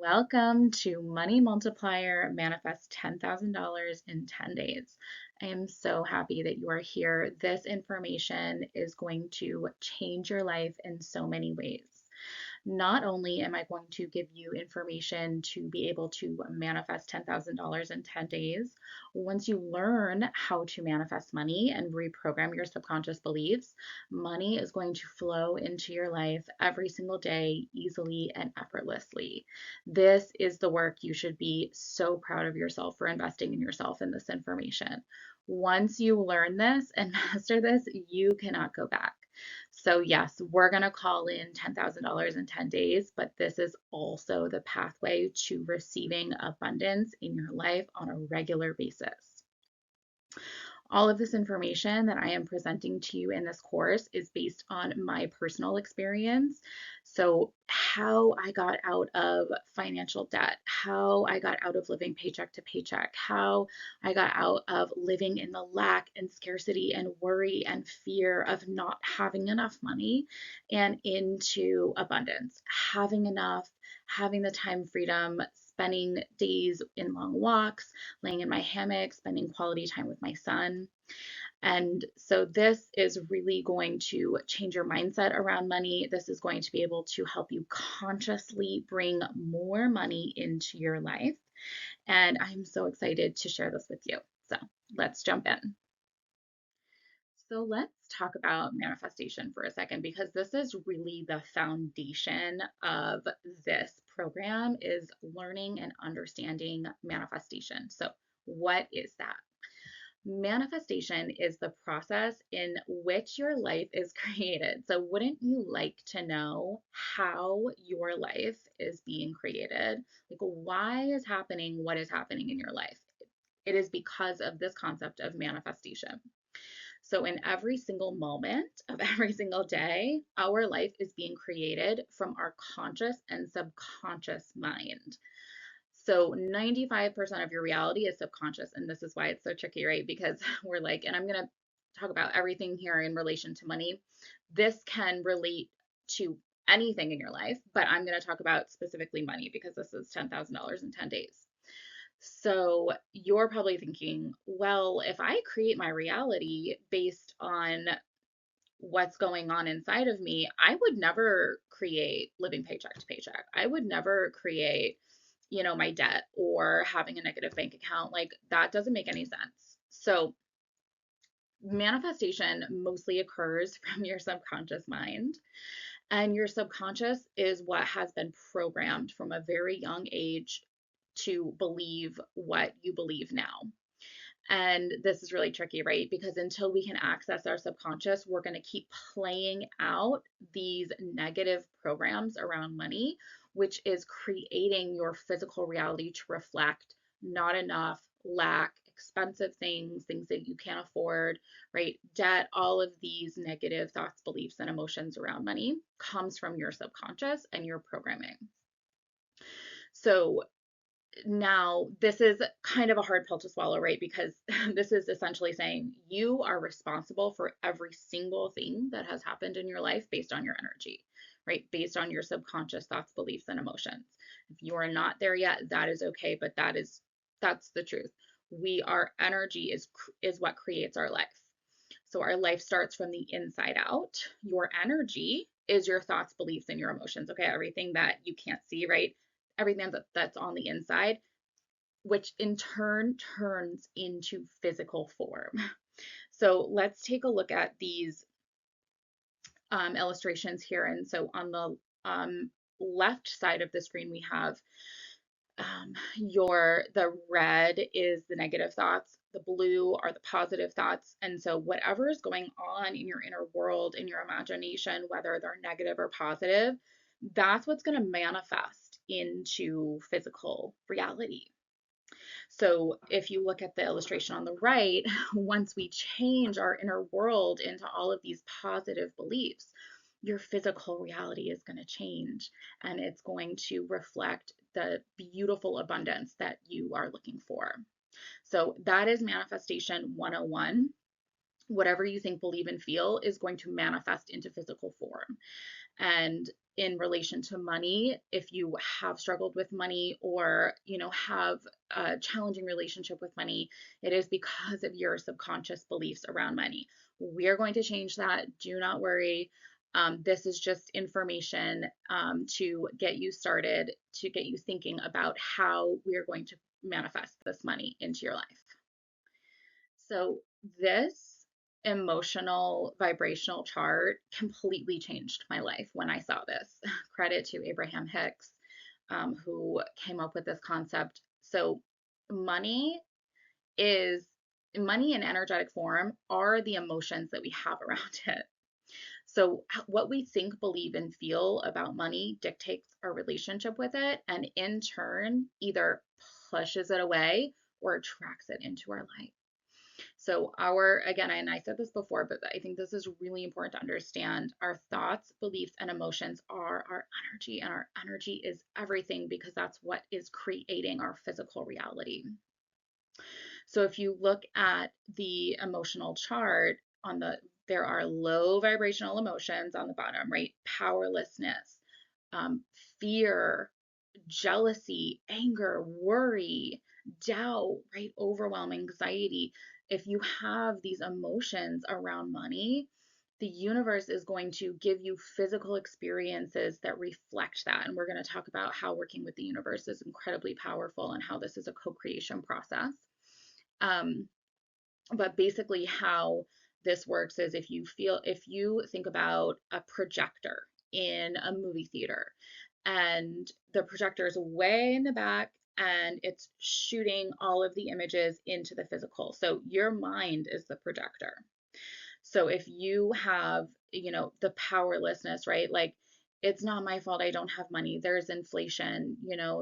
Welcome to Money Multiplier Manifest $10,000 in 10 days. I am so happy that you are here. This information is going to change your life in so many ways. Not only am I going to give you information to be able to manifest $10,000 in 10 days, once you learn how to manifest money and reprogram your subconscious beliefs, money is going to flow into your life every single day easily and effortlessly. This is the work you should be so proud of yourself for investing in yourself in this information. Once you learn this and master this, you cannot go back. So, yes, we're going to call in $10,000 in 10 days, but this is also the pathway to receiving abundance in your life on a regular basis. All of this information that I am presenting to you in this course is based on my personal experience. So, how I got out of financial debt, how I got out of living paycheck to paycheck, how I got out of living in the lack and scarcity and worry and fear of not having enough money and into abundance, having enough, having the time freedom, spending days in long walks, laying in my hammock, spending quality time with my son. And so this is really going to change your mindset around money. This is going to be able to help you consciously bring more money into your life. And I'm so excited to share this with you. So let's jump in. So let's talk about manifestation for a second because this is really the foundation of this program is learning and understanding manifestation. So what is that? Manifestation is the process in which your life is created. So wouldn't you like to know how your life is being created? Like why is happening what is happening in your life? It is because of this concept of manifestation. So, in every single moment of every single day, our life is being created from our conscious and subconscious mind. So, 95% of your reality is subconscious. And this is why it's so tricky, right? Because we're like, and I'm going to talk about everything here in relation to money. This can relate to anything in your life, but I'm going to talk about specifically money because this is $10,000 in 10 days. So you're probably thinking, well, if I create my reality based on what's going on inside of me, I would never create living paycheck to paycheck. I would never create, my debt or having a negative bank account. Like that doesn't make any sense. So manifestation mostly occurs from your subconscious mind. And your subconscious is what has been programmed from a very young age to believe what you believe now. And this is really tricky, right? Because until we can access our subconscious, we're going to keep playing out these negative programs around money, which is creating your physical reality to reflect not enough, lack, expensive things, things that you can't afford, right? Debt, all of these negative thoughts, beliefs, and emotions around money comes from your subconscious and your programming. So now, this is kind of a hard pill to swallow, right? Because this is essentially saying you are responsible for every single thing that has happened in your life based on your energy, right? Based on your subconscious thoughts, beliefs, and emotions. If you are not there yet, that is okay, but that's the truth. Our energy is what creates our life. So our life starts from the inside out. Your energy is your thoughts, beliefs, and your emotions. Okay, everything that you can't see, right? Everything that's on the inside, which in turn turns into physical form. So let's take a look at these illustrations here. And so on the left side of the screen, we have the red is the negative thoughts, the blue are the positive thoughts. And so whatever is going on in your inner world, in your imagination, whether they're negative or positive, that's what's going to manifest into physical reality. So if you look at the illustration on the right, once we change our inner world into all of these positive beliefs, your physical reality is going to change and it's going to reflect the beautiful abundance that you are looking for. So that is manifestation 101. Whatever you think, believe, and feel is going to manifest into physical form. And in relation to money, if you have struggled with money or, have a challenging relationship with money, it is because of your subconscious beliefs around money. We're going to change that. Do not worry. This is just information to get you started, to get you thinking about how we're going to manifest this money into your life. So this emotional vibrational chart completely changed my life when I saw this. Credit to Abraham Hicks, who came up with this concept. So money is money in energetic form are the emotions that we have around it. So what we think, believe, and feel about money dictates our relationship with it, and in turn either pushes it away or attracts it into our life. So again, and I said this before, but I think this is really important to understand. Our thoughts, beliefs, and emotions are our energy, and our energy is everything because that's what is creating our physical reality. So if you look at the emotional chart there are low vibrational emotions on the bottom, right? Powerlessness, fear, jealousy, anger, worry, doubt, right? Overwhelm, anxiety. If you have these emotions around money, the universe is going to give you physical experiences that reflect that. And we're going to talk about how working with the universe is incredibly powerful and how this is a co-creation process. But basically how this works is if you think about a projector in a movie theater and the projector is way in the back and it's shooting all of the images into the physical. So your mind is the projector. So if you have, the powerlessness, right? Like, it's not my fault I don't have money. There's inflation,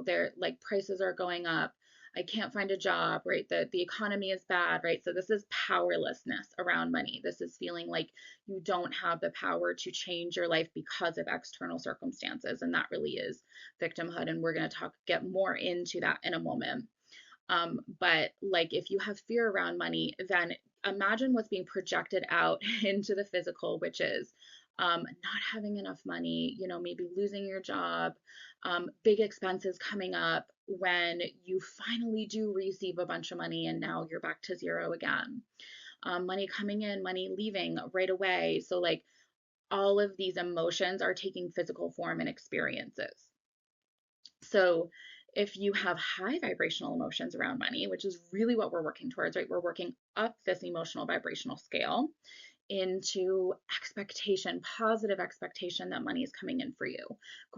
there like prices are going up. I can't find a job, right? The economy is bad, right? So this is powerlessness around money. This is feeling like you don't have the power to change your life because of external circumstances. And that really is victimhood. And we're going to get more into that in a moment. But like if you have fear around money, then imagine what's being projected out into the physical, which is not having enough money, maybe losing your job, big expenses coming up when you finally do receive a bunch of money and now you're back to zero again. Money coming in, money leaving right away. So like all of these emotions are taking physical form and experiences. So if you have high vibrational emotions around money, which is really what we're working towards, right? We're working up this emotional vibrational scale into expectation, positive expectation that money is coming in for you,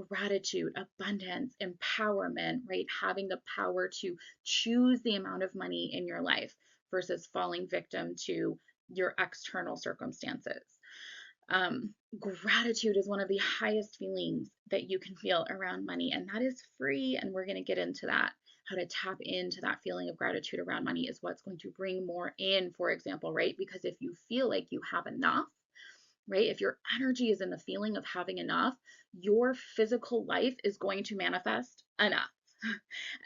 gratitude, abundance, empowerment, right? Having the power to choose the amount of money in your life versus falling victim to your external circumstances. Gratitude is one of the highest feelings that you can feel around money, and that is free. And we're going to get into that. How to tap into that feeling of gratitude around money is what's going to bring more in, for example, right? Because if you feel like you have enough, right? If your energy is in the feeling of having enough, your physical life is going to manifest enough.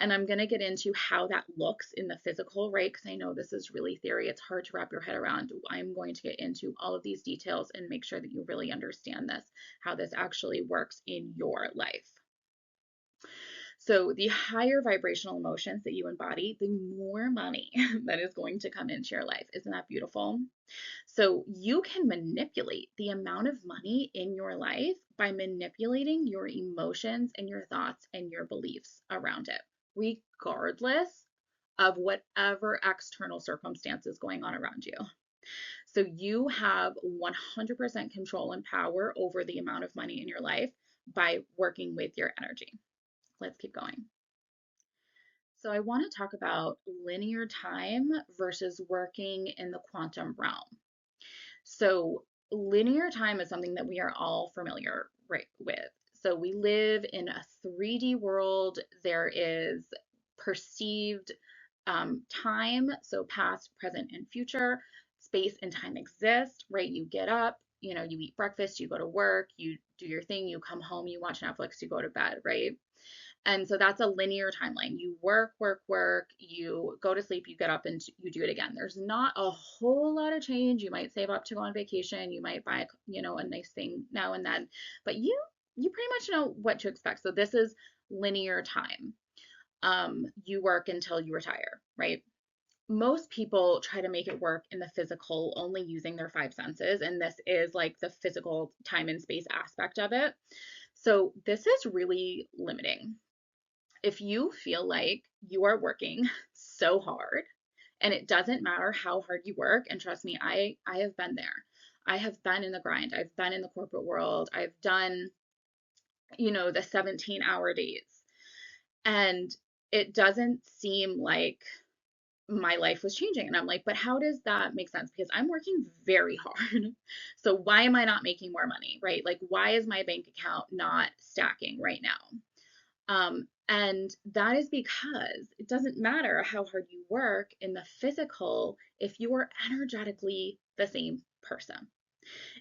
And I'm going to get into how that looks in the physical, right? Because I know this is really theory. It's hard to wrap your head around. I'm going to get into all of these details and make sure that you really understand this, how this actually works in your life. So the higher vibrational emotions that you embody, the more money that is going to come into your life. Isn't that beautiful? So you can manipulate the amount of money in your life by manipulating your emotions and your thoughts and your beliefs around it, regardless of whatever external circumstances going on around you. So you have 100% control and power over the amount of money in your life by working with your energy. Let's keep going. So I want to talk about linear time versus working in the quantum realm. So linear time is something that we are all familiar with. So we live in a 3D world. There is perceived time, so past, present, and future. Space and time exist, right? You get up, you eat breakfast, you go to work, you do your thing, you come home, you watch Netflix, you go to bed, right? And so that's a linear timeline. You work, work, work, you go to sleep, you get up and you do it again. There's not a whole lot of change. You might save up to go on vacation. You might buy, a nice thing now and then, but you pretty much know what to expect. So this is linear time. You work until you retire, right? Most people try to make it work in the physical only using their five senses, and this is like the physical time and space aspect of it. So this is really limiting. If you feel like you are working so hard and it doesn't matter how hard you work, and trust me, I have been there. I have been in the grind. I've been in the corporate world. I've done, the 17-hour days. And it doesn't seem like my life was changing. And I'm like, but how does that make sense? Because I'm working very hard. So why am I not making more money, right? Like, why is my bank account not stacking right now? And that is because it doesn't matter how hard you work in the physical if you are energetically the same person.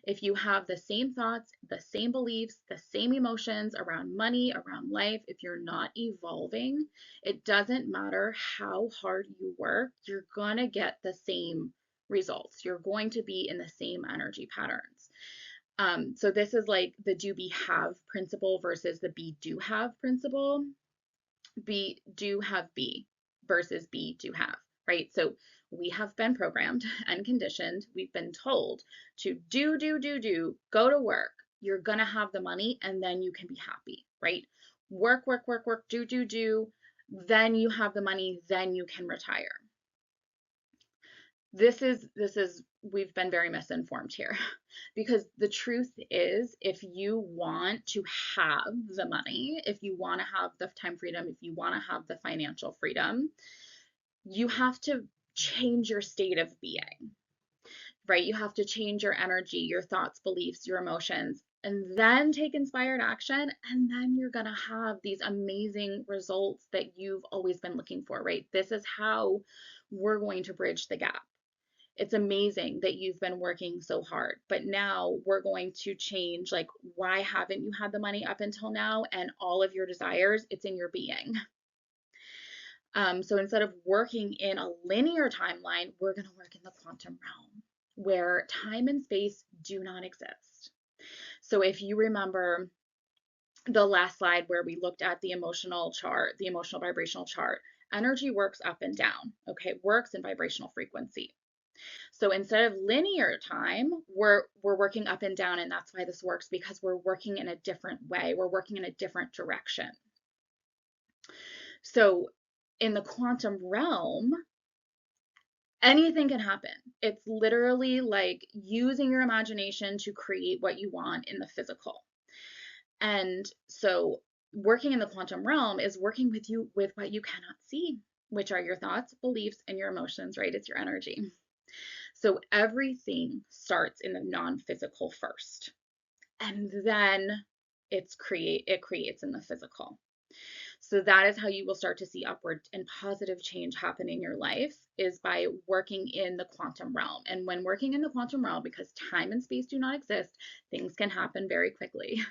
If you have the same thoughts, the same beliefs, the same emotions around money, around life, if you're not evolving, it doesn't matter how hard you work, you're going to get the same results. You're going to be in the same energy patterns. So this is like the do be have principle versus the be do have principle. Be do have be versus be do have, right? So we have been programmed and conditioned. We've been told to do, go to work. You're going to have the money and then you can be happy, right? Work, work, work, work, do. Then you have the money, then you can retire. This is we've been very misinformed here because the truth is if you want to have the money, if you want to have the time freedom, if you want to have the financial freedom, you have to change your state of being, right? You have to change your energy, your thoughts, beliefs, your emotions, and then take inspired action. And then you're going to have these amazing results that you've always been looking for, right? This is how we're going to bridge the gap. It's amazing that you've been working so hard, but now we're going to change, like, why haven't you had the money up until now? And all of your desires, it's in your being. So instead of working in a linear timeline, we're going to work in the quantum realm where time and space do not exist. So if you remember the last slide where we looked at the emotional chart, the emotional vibrational chart, energy works up and down, okay? It works in vibrational frequency. So instead of linear time, we're working up and down, and that's why this works, because we're working in a different way. We're working in a different direction. So in the quantum realm, anything can happen. It's literally like using your imagination to create what you want in the physical. And so working in the quantum realm is working with you with what you cannot see, which are your thoughts, beliefs, and your emotions, right? It's your energy. So everything starts in the non-physical first, and then it creates in the physical. So that is how you will start to see upward and positive change happen in your life, is by working in the quantum realm. And when working in the quantum realm, because time and space do not exist, things can happen very quickly.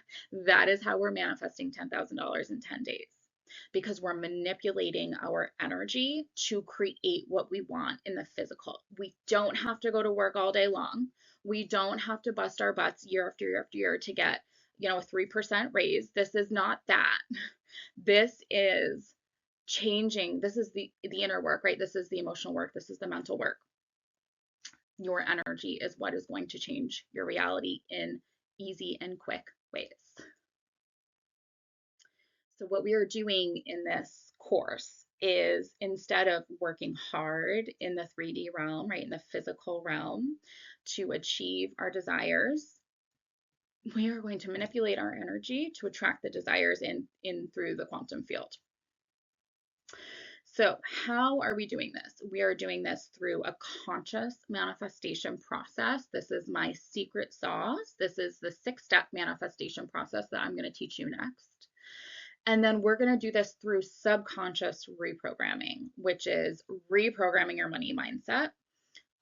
That is how we're manifesting $10,000 in 10 days, because we're manipulating our energy to create what we want in the physical. We don't have to go to work all day long. We don't have to bust our butts year after year after year to get, a 3% raise. This is not that. This is changing. This is the inner work, right? This is the emotional work. This is the mental work. Your energy is what is going to change your reality in easy and quick ways. So what we are doing in this course is, instead of working hard in the 3D realm, right, in the physical realm to achieve our desires, we are going to manipulate our energy to attract the desires in through the quantum field. So how are we doing this? We are doing this through a conscious manifestation process. This is my secret sauce. This is the 6-step manifestation process that I'm going to teach you next. And then we're going to do this through subconscious reprogramming, which is reprogramming your money mindset.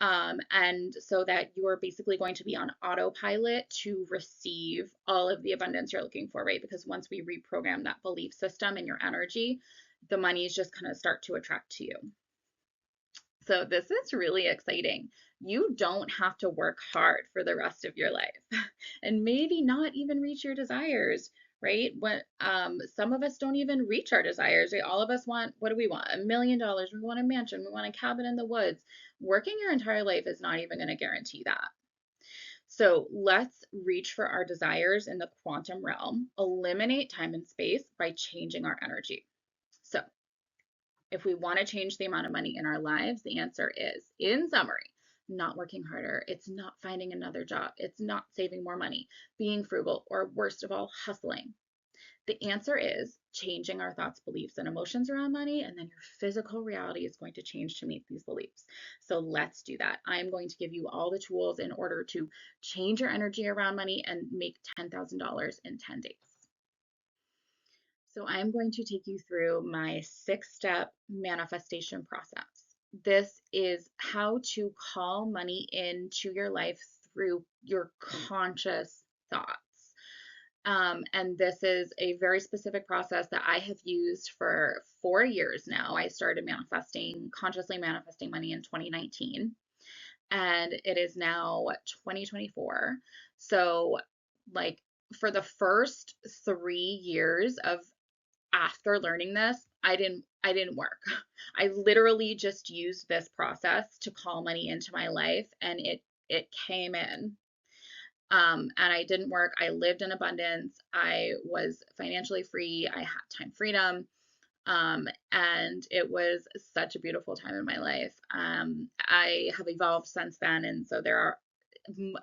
And so that you are basically going to be on autopilot to receive all of the abundance you're looking for, right? Because once we reprogram that belief system and your energy, the money is just going to start to attract to you. So this is really exciting. You don't have to work hard for the rest of your life and maybe not even reach your desires right? Some of us don't even reach our desires, right? All of us want, what do we want? $1 million. We want a mansion. We want a cabin in the woods. Working your entire life is not even going to guarantee that. So let's reach for our desires in the quantum realm, eliminate time and space by changing our energy. So if we want to change the amount of money in our lives, the answer is, in summary, not working harder. It's not finding another job. It's not saving more money, being frugal, or worst of all, hustling. The answer is changing our thoughts, beliefs, and emotions around money, and then your physical reality is going to change to meet these beliefs. So let's do that. I'm going to give you all the tools in order to change your energy around money and make $10,000 in 10 days. So I'm going to take you through my 6-step manifestation process. This is how to call money into your life through your conscious thoughts. And this is a very specific process that I have used for 4 years now. I started consciously manifesting money in 2019, and it is now 2024. So, like, for the first 3 years of after learning this, I didn't work. I literally just used this process to call money into my life, and it came in. And I didn't work. I lived in abundance. I was financially free. I had time freedom. And it was such a beautiful time in my life. I have evolved since then. And so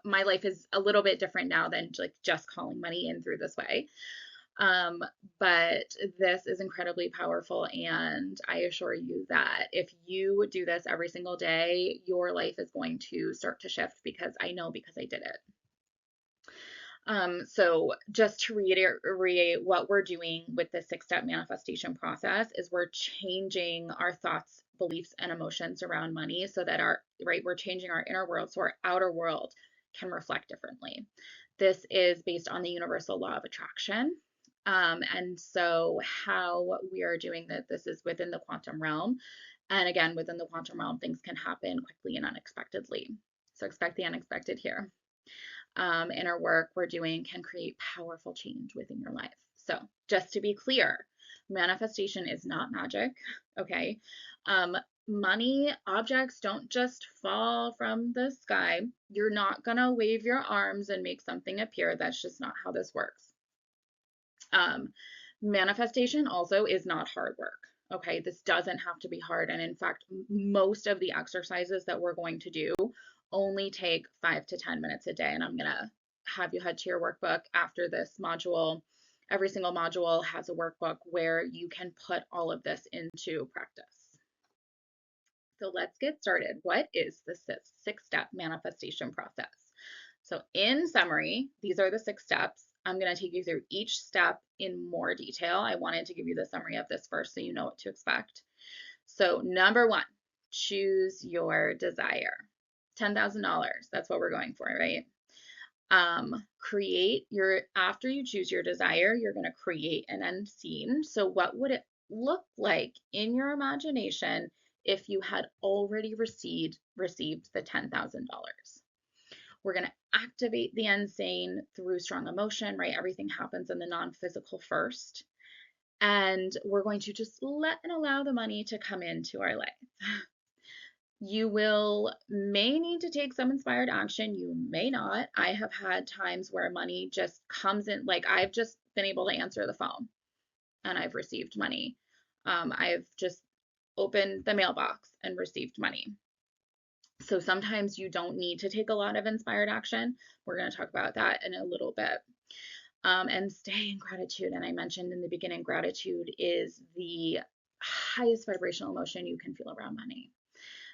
my life is a little bit different now than like just calling money in through this way. Um, but this is incredibly powerful. And I assure you that if you do this every single day, your life is going to start to shift, because I know, because I did it. So just to reiterate what we're doing with the 6-step manifestation process is we're changing our thoughts, beliefs, and emotions around money so that we're changing our inner world so our outer world can reflect differently. This is based on the universal law of attraction. And so how we are doing that, this is within the quantum realm. And again, within the quantum realm, things can happen quickly and unexpectedly. So expect the unexpected here. Inner work we're doing can create powerful change within your life. So just to be clear, manifestation is not magic, okay? Money objects don't just fall from the sky. You're not gonna wave your arms and make something appear. That's just not how this works. Manifestation also is not hard work. Okay, this doesn't have to be hard. And in fact, most of the exercises that we're going to do only take 5 to 10 minutes a day. And I'm going to have you head to your workbook after this module. Every single module has a workbook where you can put all of this into practice. So let's get started. What is the 6-step manifestation process? So in summary, these are the 6 steps. I'm going to take you through each step in more detail. I wanted to give you the summary of this first so you know what to expect. So number 1, choose your desire. $10,000, that's what we're going for, right? After you choose your desire, you're going to create an end scene. So what would it look like in your imagination if you had already received the $10,000? We're going to activate the end scene through strong emotion, right? Everything happens in the non-physical first. And we're going to just let and allow the money to come into our life. You may need to take some inspired action. You may not. I have had times where money just comes in. Like, I've just been able to answer the phone and I've received money. I've just opened the mailbox and received money. So sometimes you don't need to take a lot of inspired action. We're going to talk about that in a little bit. And stay in gratitude. And I mentioned in the beginning, gratitude is the highest vibrational emotion you can feel around money.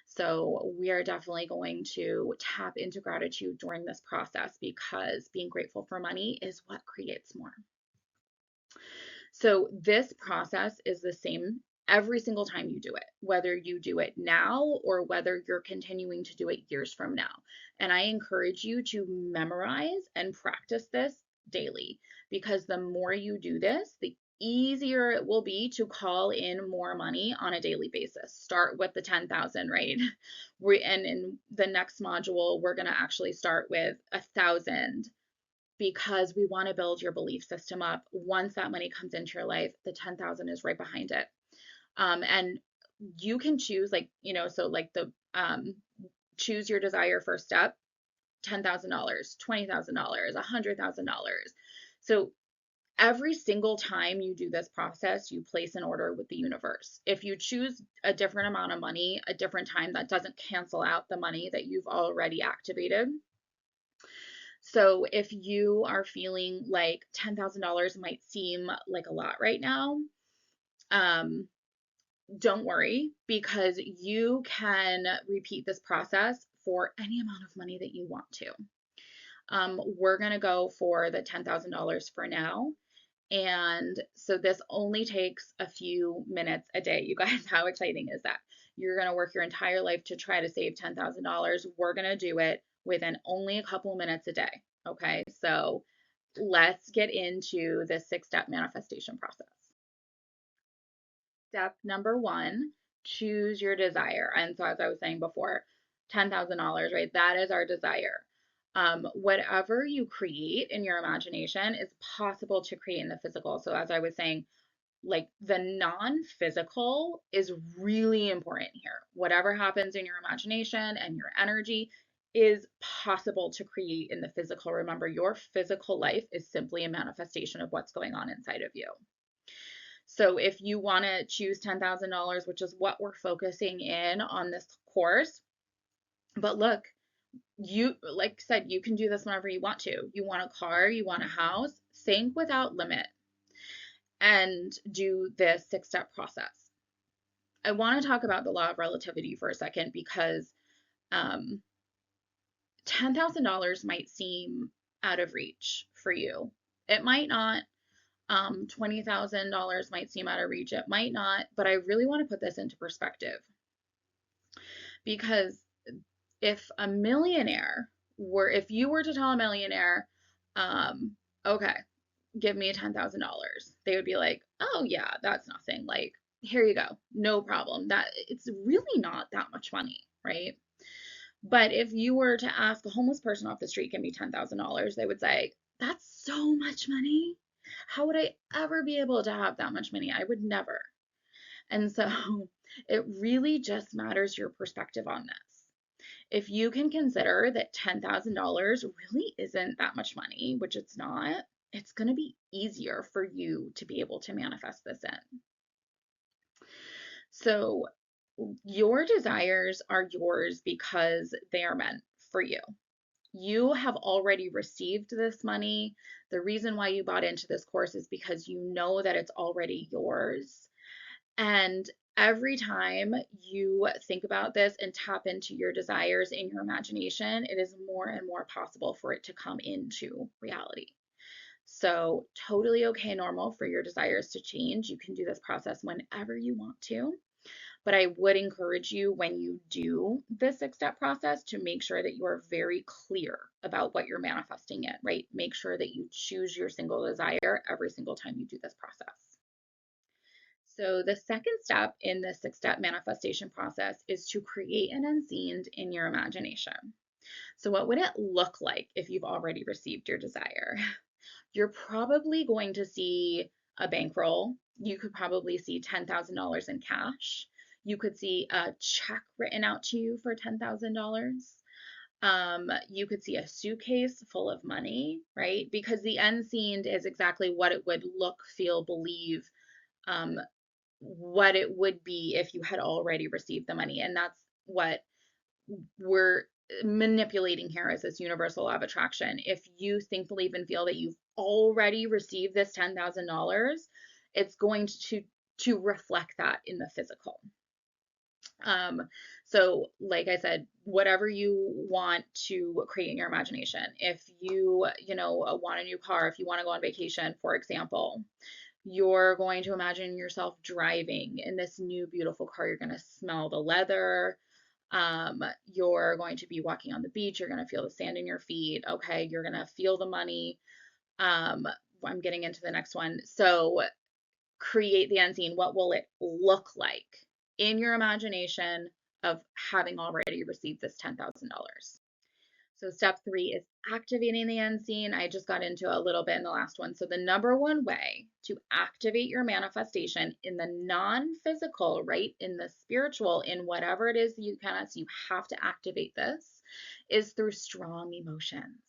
So we are definitely going to tap into gratitude during this process, because being grateful for money is what creates more. So this process is the same every single time you do it, whether you do it now or whether you're continuing to do it years from now. And I encourage you to memorize and practice this daily, because the more you do this, the easier it will be to call in more money on a daily basis. Start with the 10,000, right? And in the next module, we're going to actually start with 1,000 because we want to build your belief system up. Once that money comes into your life, the 10,000 is right behind it. And you can choose, like, so like the choose your desire first step, $10,000, $20,000, $100,000. So every single time you do this process, you place an order with the universe. If you choose a different amount of money, a different time, that doesn't cancel out the money that you've already activated. So if you are feeling like $10,000 might seem like a lot right now, um, don't worry, because you can repeat this process for any amount of money that you want to. We're going to go for the $10,000 for now. And so this only takes a few minutes a day. You guys, how exciting is that? You're going to work your entire life to try to save $10,000. We're going to do it within only a couple minutes a day. Okay, so let's get into the 6-step manifestation process. Step number 1, choose your desire. And so, as I was saying before, $10,000, right? That is our desire. Whatever you create in your imagination is possible to create in the physical. So, as I was saying, like the non-physical is really important here. Whatever happens in your imagination and your energy is possible to create in the physical. Remember, your physical life is simply a manifestation of what's going on inside of you. So if you want to choose $10,000, which is what we're focusing in on this course, but look, you, like I said, you can do this whenever you want to. You want a car, you want a house, think without limit and do this 6-step process. I want to talk about the law of relativity for a second because $10,000 might seem out of reach for you. It might not. $20,000 might seem out of reach. It might not, but I really want to put this into perspective because if you were to tell a millionaire, okay, give me $10,000, they would be like, oh yeah, that's nothing. Like, here you go, no problem. That it's really not that much money, right? But if you were to ask a homeless person off the street, give me $10,000, they would say, that's so much money. How would I ever be able to have that much money? I would never. And so it really just matters your perspective on this. If you can consider that $10,000 really isn't that much money, which it's not, it's going to be easier for you to be able to manifest this in. So your desires are yours because they are meant for you. You have already received this money. The reason why you bought into this course is because you know that it's already yours. And every time you think about this and tap into your desires in your imagination, it is more and more possible for it to come into reality. So, totally okay, normal for your desires to change. You can do this process whenever you want to. But I would encourage you when you do this 6-step process to make sure that you are very clear about what you're manifesting it, right? Make sure that you choose your single desire every single time you do this process. So the second step in the 6-step manifestation process is to create an unseen in your imagination. So what would it look like if you've already received your desire? You're probably going to see a bankroll. You could probably see $10,000 in cash. You could see a check written out to you for $10,000. You could see a suitcase full of money, right? Because the unseen is exactly what it would look, feel, believe, what it would be if you had already received the money. And that's what we're manipulating here is this universal law of attraction. If you think, believe, and feel that you've already received this $10,000, it's going to reflect that in the physical. So like I said, whatever you want to create in your imagination, if you want a new car, if you want to go on vacation, for example, you're going to imagine yourself driving in this new beautiful car. You're going to smell the leather. You're going to be walking on the beach. You're going to feel the sand in your feet. Okay. You're going to feel the money. I'm getting into the next one. So create the unseen. What will it look like in your imagination of having already received this $10,000? So step 3 is activating the unseen. I just got into a little bit in the last one. So the number one way to activate your manifestation in the non-physical, right? In the spiritual, in whatever it is you can, so you have to activate this, is through strong emotions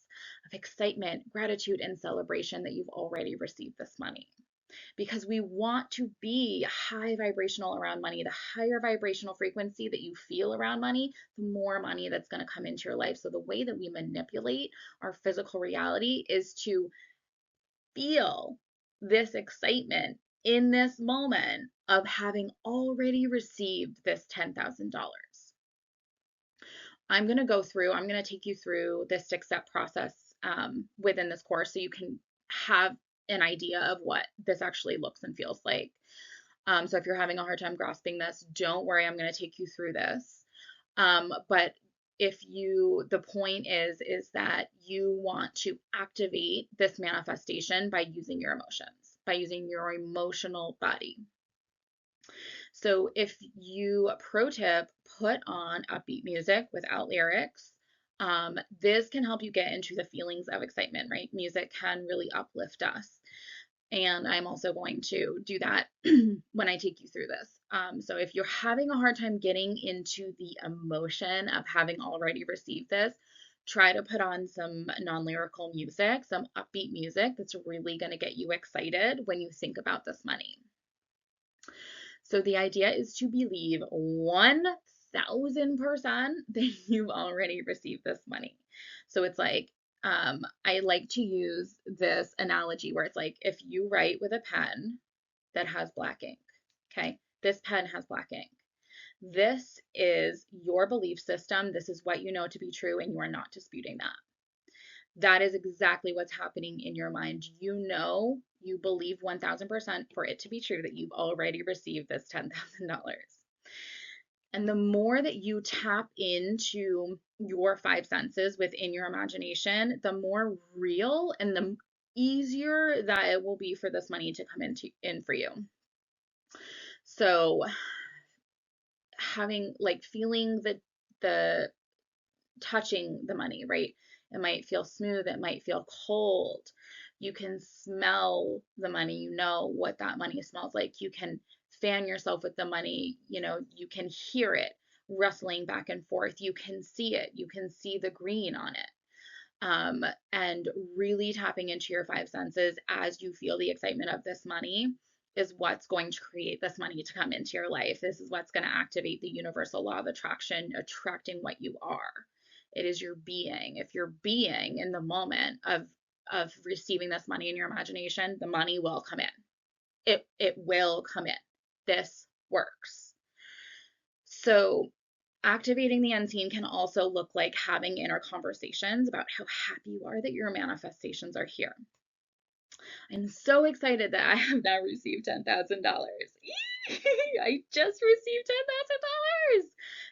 of excitement, gratitude, and celebration that you've already received this money, because we want to be high vibrational around money. The higher vibrational frequency that you feel around money, the more money that's going to come into your life. So the way that we manipulate our physical reality is to feel this excitement in this moment of having already received this $10,000. I'm going to take you through this 6-step process within this course so you can have an idea of what this actually looks and feels like. So if you're having a hard time grasping this, don't worry, I'm going to take you through this. But the point is that you want to activate this manifestation by using your emotions, by using your emotional body. So pro tip, put on upbeat music without lyrics. This can help you get into the feelings of excitement, right? Music can really uplift us. And I'm also going to do that when I take you through this. So if you're having a hard time getting into the emotion of having already received this, try to put on some non-lyrical music, some upbeat music that's really going to get you excited when you think about this money. So the idea is to believe 1000% that you've already received this money. So it's like, I like to use this analogy where it's like, if you write with a pen that has black ink, okay, this pen has black ink. This is your belief system. This is what you know to be true, and you are not disputing that. That is exactly what's happening in your mind. You believe 1000% for it to be true that you've already received this $10,000. And the more that you tap into your 5 senses within your imagination, the more real and the easier that it will be for this money to come in for you. So feeling the touching the money, right? It might feel smooth, it might feel cold. You can smell the money, you know what that money smells like. You can fan yourself with the money, you can hear it rustling back and forth. You can see it, you can see the green on it. And really tapping into your 5 senses as you feel the excitement of this money is what's going to create this money to come into your life. This is what's going to activate the universal law of attraction, attracting what you are. It is your being. If you're being in the moment of receiving this money in your imagination, the money will come in. It will come in. This works. So activating the unseen can also look like having inner conversations about how happy you are that your manifestations are here. I'm so excited that I have now received $10,000. I just received $10,000.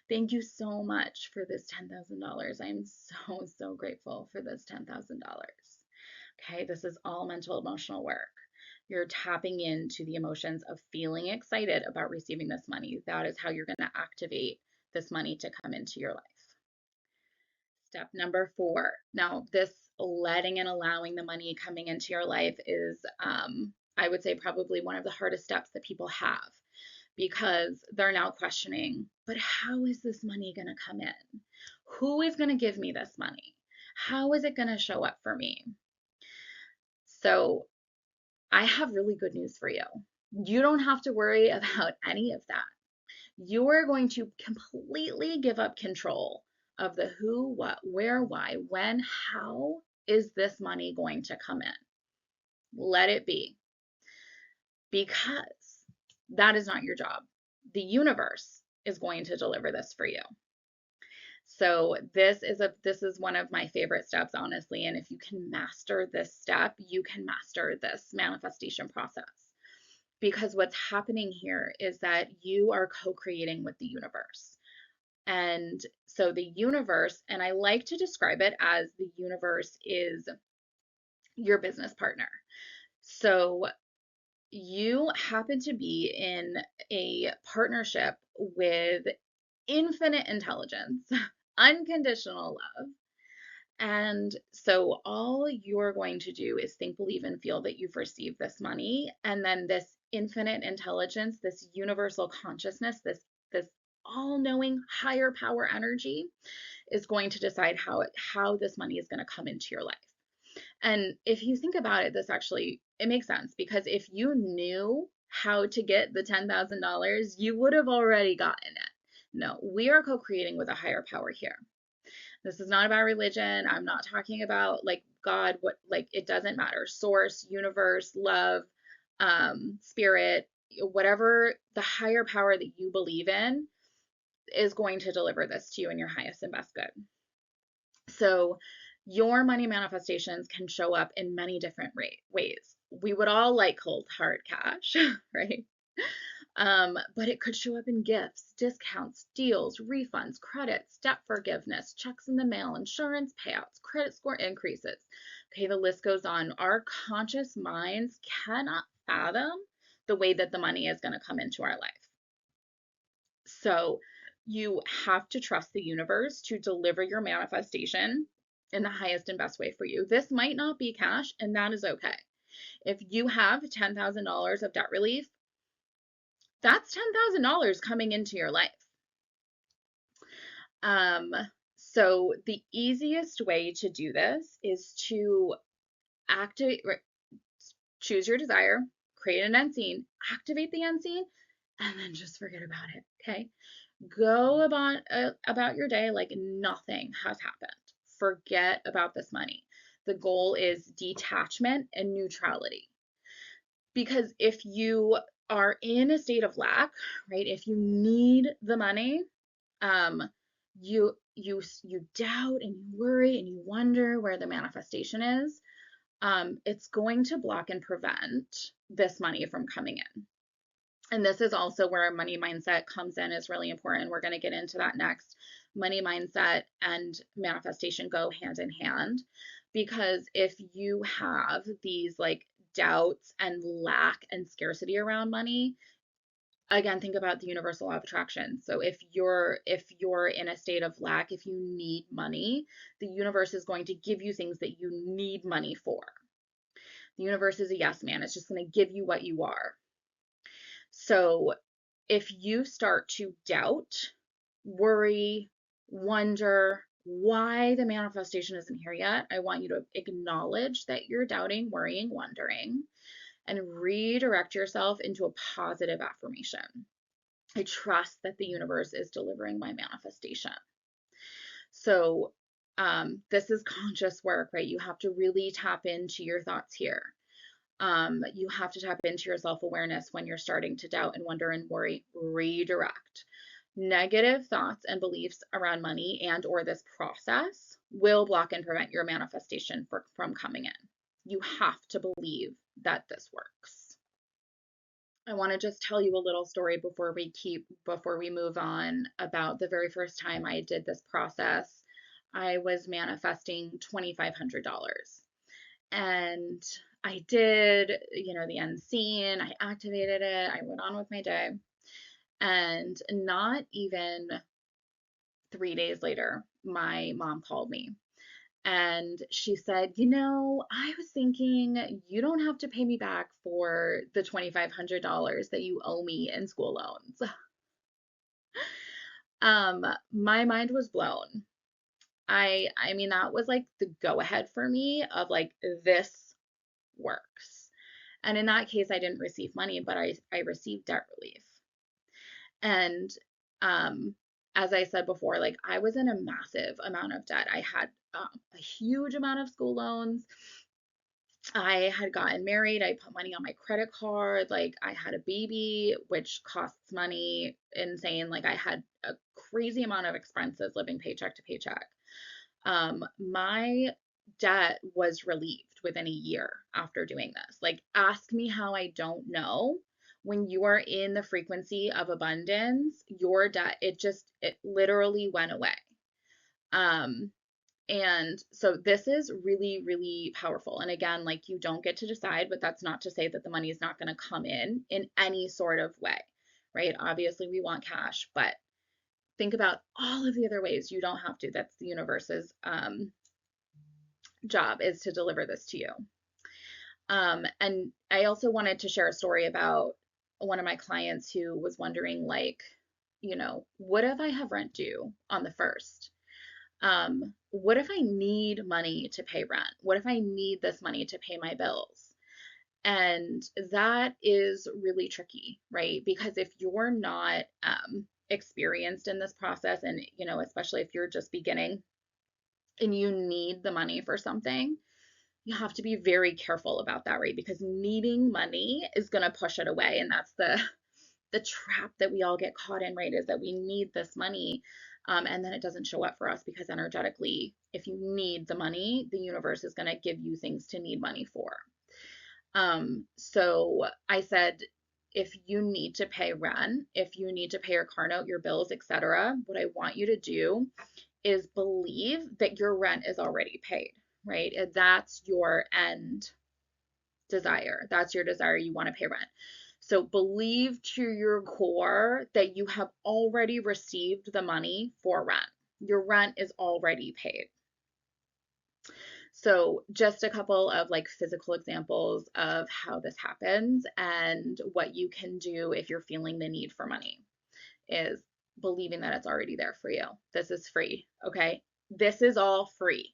Thank you so much for this $10,000. I'm so grateful for this $10,000. Okay, this is all mental emotional work. You're tapping into the emotions of feeling excited about receiving this money. That is how you're going to activate this money to come into your life. Step number 4. Now, this letting and allowing the money coming into your life is, I would say, probably one of the hardest steps that people have, because they're now questioning, but how is this money going to come in? Who is going to give me this money? How is it going to show up for me? So I have really good news for you. You don't have to worry about any of that. You are going to completely give up control of the who, what, where, why, when, how is this money going to come in? Let it be. Because that is not your job. The universe is going to deliver this for you. So this is one of my favorite steps, honestly. And if you can master this step, you can master this manifestation process. Because what's happening here is that you are co-creating with the universe. And so the universe, and I like to describe it as the universe is your business partner. So you happen to be in a partnership with infinite intelligence, unconditional love, And so all you're going to do is think, believe, and feel that you've received this money. And then this infinite intelligence, this universal consciousness, this all-knowing higher power energy is going to decide how this money is going to come into your life. And if you think about it, this actually it makes sense, because if you knew how to get the $10,000, you would have already gotten it. No, we are co-creating with a higher power here. This is not about religion. I'm not talking about like God, what, like, it doesn't matter. Source, universe, love, spirit, whatever the higher power that you believe in is going to deliver this to you in your highest and best good. So your money manifestations can show up in many different ways. We would all like cold hard cash, right? But it could show up in gifts, discounts, deals, refunds, credits, debt forgiveness, checks in the mail, insurance payouts, credit score increases. Okay, the list goes on. Our conscious minds cannot fathom the way that the money is going to come into our life. So you have to trust the universe to deliver your manifestation in the highest and best way for you. This might not be cash, and that is okay. If you have $10,000 of debt relief, that's $10,000 coming into your life. Um, so the easiest way to do this is to activate, choose your desire, create an unseen, activate the unseen, and then just forget about it. Okay. Go about your day like nothing has happened. Forget about this money. The goal is detachment and neutrality. Because if you are in a state of lack, right? If you need the money, um, you doubt and you worry and you wonder where the manifestation is. It's going to block and prevent this money from coming in. And this is also where money mindset comes in, is really important. We're going to get into that next. Money mindset and manifestation go hand in hand, because if you have these like doubts and lack and scarcity around money, again, think about the universal law of attraction. So if you're in a state of lack, if you need money, the universe is going to give you things that you need money for. The universe is a yes man. It's just going to give you what you are. So if you start to doubt, worry, wonder why the manifestation isn't here yet, I want you to acknowledge that you're doubting, worrying, wondering, and redirect yourself into a positive affirmation. I trust that the universe is delivering my manifestation. So this is conscious work, right? You have to really tap into your thoughts here. You have to tap into your self-awareness when you're starting to doubt and wonder and worry. Redirect. Negative thoughts and beliefs around money and or this process will block and prevent your manifestation from coming in. You have to believe that this works. I want to just tell you a little story before we move on about the very first time I did this process. I was manifesting $2,500. And I did, the unseen, I activated it, I went on with my day. And not even 3 days later, my mom called me and she said, I was thinking you don't have to pay me back for the $2,500 that you owe me in school loans. My mind was blown. I mean, that was like the go ahead for me of like, this works. And in that case, I didn't receive money, but I received debt relief. And as I said before, like I was in a massive amount of debt. I had a huge amount of school loans. I had gotten married. I put money on my credit card. Like I had a baby, which costs money, insane. Like I had a crazy amount of expenses living paycheck to paycheck. My debt was relieved within a year after doing this. Like, ask me how I don't know. When you are in the frequency of abundance, your debt, it literally went away. And so this is really, really powerful. And again, like you don't get to decide, but that's not to say that the money is not going to come in any sort of way, right? Obviously, we want cash, but think about all of the other ways. You don't have to. That's the universe's job is to deliver this to you. And I also wanted to share a story about one of my clients who was wondering, like, what if I have rent due on the first? What if I need money to pay rent? What if I need this money to pay my bills? And that is really tricky, right? Because if you're not experienced in this process, and especially if you're just beginning and you need the money for something, you have to be very careful about that, right? Because needing money is going to push it away, and that's the trap that we all get caught in, right? Is that we need this money, and then it doesn't show up for us because energetically, if you need the money, the universe is going to give you things to need money for. So I said, if you need to pay rent, if you need to pay your car note, your bills, etc., what I want you to do is believe that your rent is already paid, right? That's your end desire. That's your desire. You want to pay rent. So believe to your core that you have already received the money for rent. Your rent is already paid. So just a couple of like physical examples of how this happens and what you can do if you're feeling the need for money is believing that it's already there for you. This is free, okay? This is all free.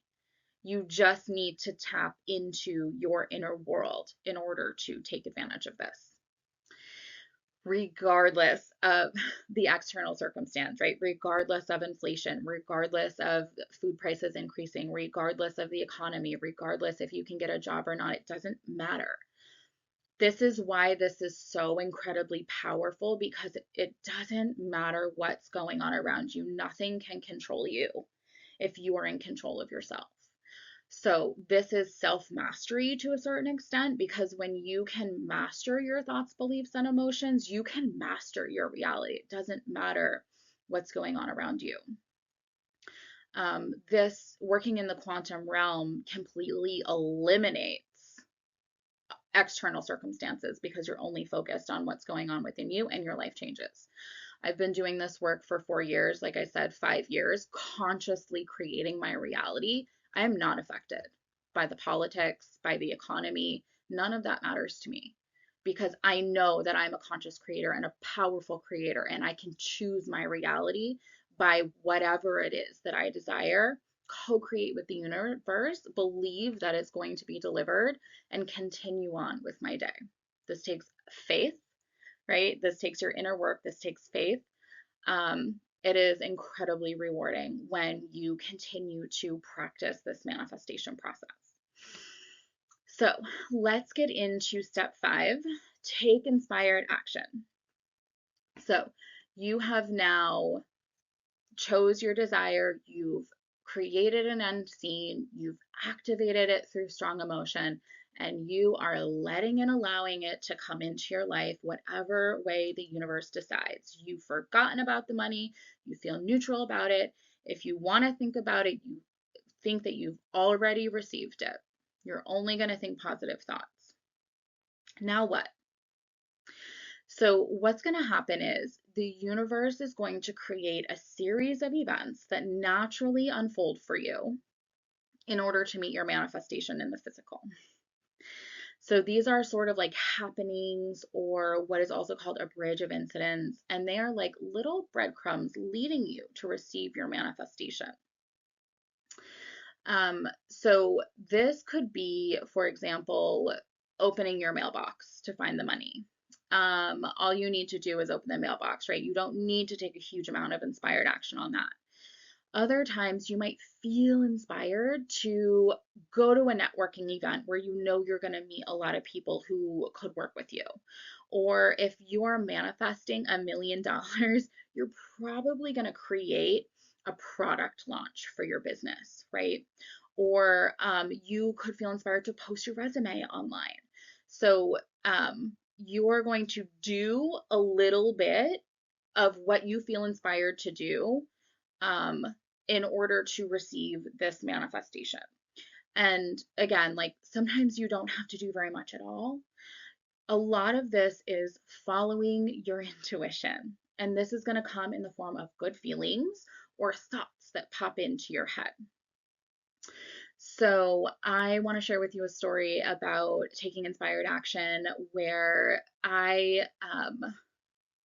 You just need to tap into your inner world in order to take advantage of this, regardless of the external circumstance, right? Regardless of inflation, regardless of food prices increasing, regardless of the economy, regardless if you can get a job or not, it doesn't matter. This is why this is so incredibly powerful, because it doesn't matter what's going on around you. Nothing can control you if you are in control of yourself. So this is self-mastery to a certain extent, because when you can master your thoughts, beliefs, and emotions, you can master your reality. It doesn't matter what's going on around you. This working in the quantum realm completely eliminates external circumstances because you're only focused on what's going on within you, and your life changes. I've been doing this work for 4 years, like I said, 5 years, consciously creating my reality. I am not affected by the politics, by the economy. None of that matters to me, because I know that I'm a conscious creator and a powerful creator, and I can choose my reality by whatever it is that I desire, co-create with the universe, believe that it's going to be delivered, and continue on with my day. This takes faith, right? This takes your inner work. This takes faith. It is incredibly rewarding when you continue to practice this manifestation process. So let's get into step 5, take inspired action. So you have now chose your desire, you've created an end scene, you've activated it through strong emotion, and you are letting and allowing it to come into your life whatever way the universe decides. You've forgotten about the money, you feel neutral about it. If you want to think about it, you think that you've already received it. You're only going to think positive thoughts. Now what? So what's going to happen is the universe is going to create a series of events that naturally unfold for you in order to meet your manifestation in the physical. So these are sort of like happenings, or what is also called a bridge of incidents, and they are like little breadcrumbs leading you to receive your manifestation. So this could be, for example, opening your mailbox to find the money. All you need to do is open the mailbox, right? You don't need to take a huge amount of inspired action on that. Other times you might feel inspired to go to a networking event where you know you're going to meet a lot of people who could work with you. Or if you are manifesting $1 million, you're probably going to create a product launch for your business, right? Or you could feel inspired to post your resume online. So you are going to do a little bit of what you feel inspired to do in order to receive this manifestation. And again, like sometimes you don't have to do very much at all. A lot of this is following your intuition. And this is going to come in the form of good feelings or thoughts that pop into your head. So, I want to share with you a story about taking inspired action where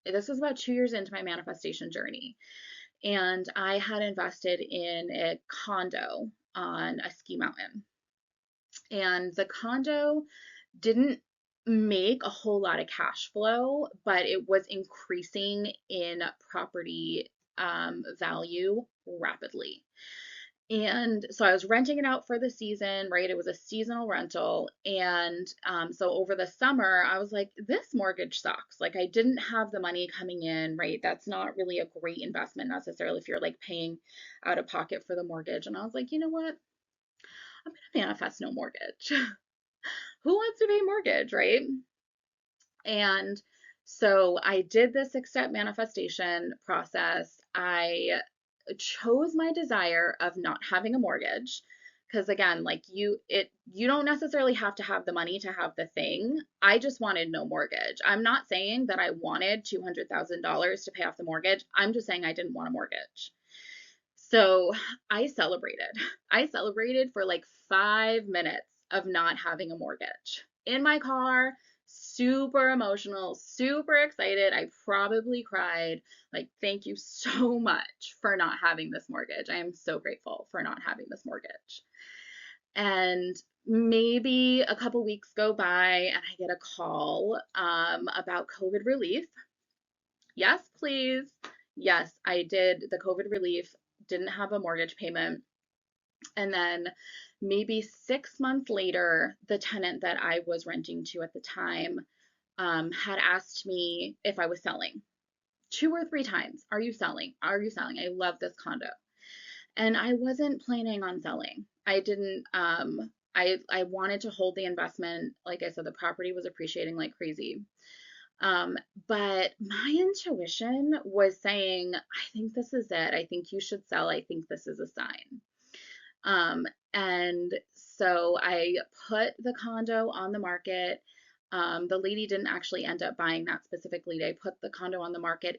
this was about 2 years into my manifestation journey, and I had invested in a condo on a ski mountain. And the condo didn't make a whole lot of cash flow, but it was increasing in property value rapidly. And so I was renting it out for the season, right? It was a seasonal rental. And so over the summer, I was like, this mortgage sucks. Like, I didn't have the money coming in, right? That's not really a great investment necessarily if you're like paying out of pocket for the mortgage. And I was like, you know what? I'm going to manifest no mortgage. Who wants to pay mortgage, right? And so I did this accept manifestation process. I chose my desire of not having a mortgage because again, like you don't necessarily have to have the money to have the thing. I just wanted no mortgage. I'm not saying that I wanted $200,000 to pay off the mortgage. I'm just saying I didn't want a mortgage. So I celebrated. I celebrated for like 5 minutes of not having a mortgage in my car, super emotional, super excited. I probably cried. Like, thank you so much for not having this mortgage. I am so grateful for not having this mortgage. And maybe a couple weeks go by and I get a call about COVID relief. Yes, please. Yes, I did the COVID relief, didn't have a mortgage payment. And then maybe 6 months later, the tenant that I was renting to at the time had asked me if I was selling 2 or 3 times. Are you selling? Are you selling? I love this condo. And I wasn't planning on selling. I didn't, I wanted to hold the investment. Like I said, the property was appreciating like crazy. Um, but my intuition was saying, I think this is it. I think you should sell. I think this is a sign. And so I put the condo on the market. The lady didn't actually end up buying that specific lead. I put the condo on the market.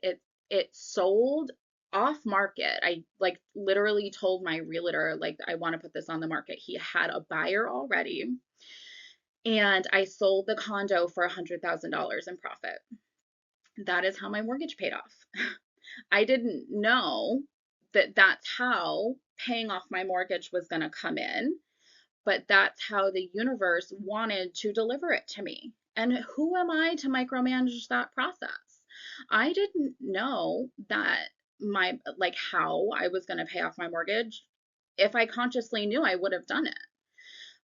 It sold off market. I like literally told my realtor, like, I want to put this on the market. He had a buyer already. And I sold the condo for $100,000 in profit. That is how my mortgage paid off. I didn't know that that's how paying off my mortgage was going to come in, but that's how the universe wanted to deliver it to me. And who am I to micromanage that process? I didn't know that like how I was going to pay off my mortgage. If I consciously knew, I would have done it.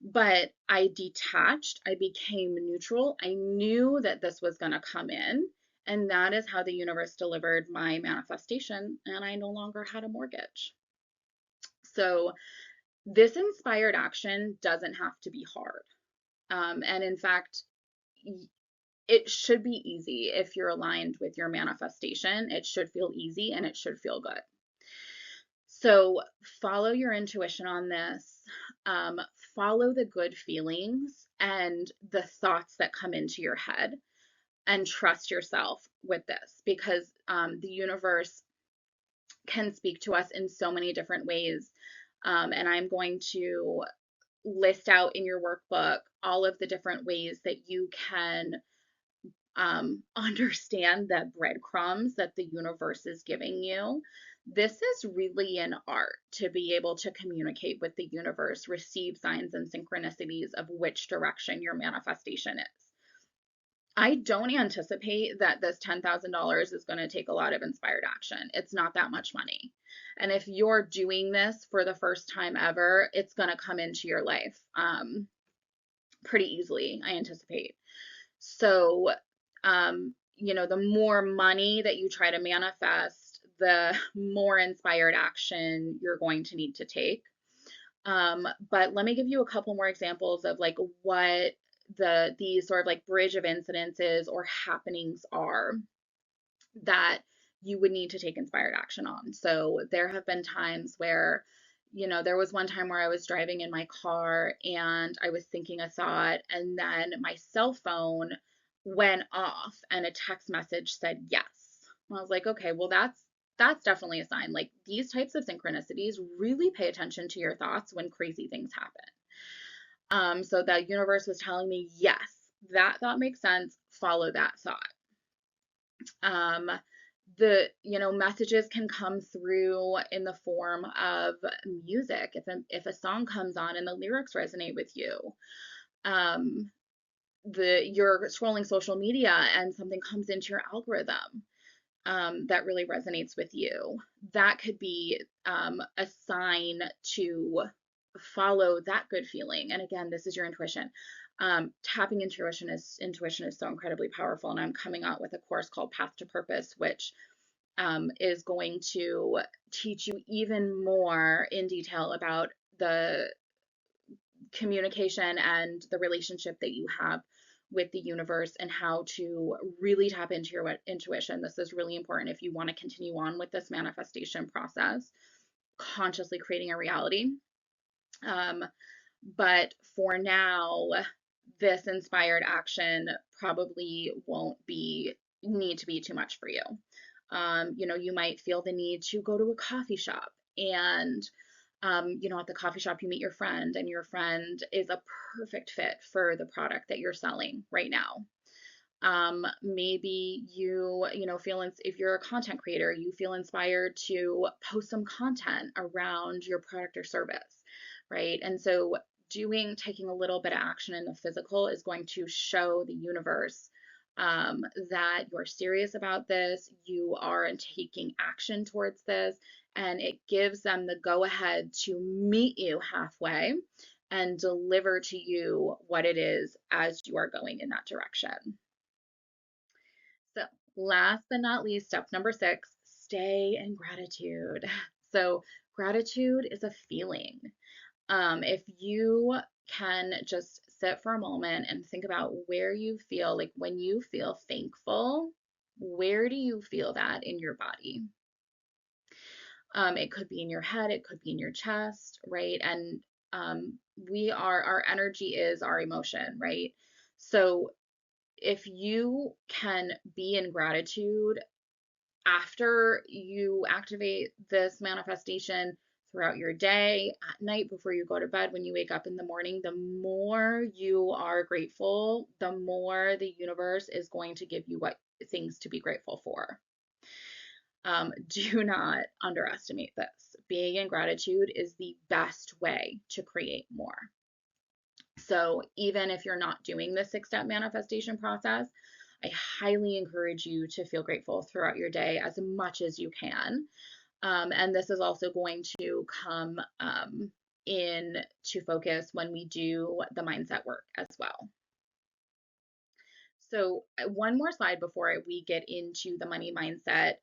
But I detached, I became neutral. I knew that this was going to come in. And that is how the universe delivered my manifestation. And I no longer had a mortgage. So, this inspired action doesn't have to be hard. And in fact, it should be easy if you're aligned with your manifestation. It should feel easy and it should feel good. So follow your intuition on this. Um, Follow the good feelings and the thoughts that come into your head, and trust yourself with this because the universe can speak to us in so many different ways. And I'm going to list out in your workbook all of the different ways that you can understand the breadcrumbs that the universe is giving you. This is really an art to be able to communicate with the universe, receive signs and synchronicities of which direction your manifestation is. I don't anticipate that this $10,000 is going to take a lot of inspired action. It's not that much money. And if you're doing this for the first time ever, it's going to come into your life pretty easily, I anticipate. So, the more money that you try to manifest, the more inspired action you're going to need to take. But let me give you a couple more examples of like what these sort of like bridge of incidences or happenings are that you would need to take inspired action on. So there have been times where, there was one time where I was driving in my car and I was thinking a thought, and then my cell phone went off and a text message said yes. I was like, okay, well, that's definitely a sign. Like these types of synchronicities, really pay attention to your thoughts when crazy things happen. So the universe was telling me, yes, that thought makes sense. Follow that thought. Um, messages can come through in the form of music. If a song comes on and the lyrics resonate with you, um, you're scrolling social media and something comes into your algorithm that really resonates with you, that could be a sign to follow that good feeling. And again, this is your intuition. Tapping into your intuition is so incredibly powerful. And I'm coming out with a course called Path to Purpose, which is going to teach you even more in detail about the communication and the relationship that you have with the universe and how to really tap into your intuition. This is really important if you want to continue on with this manifestation process, consciously creating a reality. Um, but for now, this inspired action probably won't need to be too much for you. You might feel the need to go to a coffee shop and at the coffee shop, you meet your friend, and your friend is a perfect fit for the product that you're selling right now. Maybe if you're a content creator, you feel inspired to post some content around your product or service, right? And so taking a little bit of action in the physical is going to show the universe that you're serious about this, you are taking action towards this, and it gives them the go ahead to meet you halfway and deliver to you what it is as you are going in that direction. So, last but not least, step number 6, stay in gratitude. So, gratitude is a feeling. If you can just sit for a moment and think about where you feel, like when you feel thankful, where do you feel that in your body? It could be in your head, it could be in your chest, right? And our energy is our emotion, right? So if you can be in gratitude after you activate this manifestation throughout your day, at night, before you go to bed, when you wake up in the morning, the more you are grateful, the more the universe is going to give you what things to be grateful for. Do not underestimate this. Being in gratitude is the best way to create more. So even if you're not doing the 6-step manifestation process, I highly encourage you to feel grateful throughout your day as much as you can. And this is also going to come in to focus when we do the mindset work as well. So one more slide before we get into the money mindset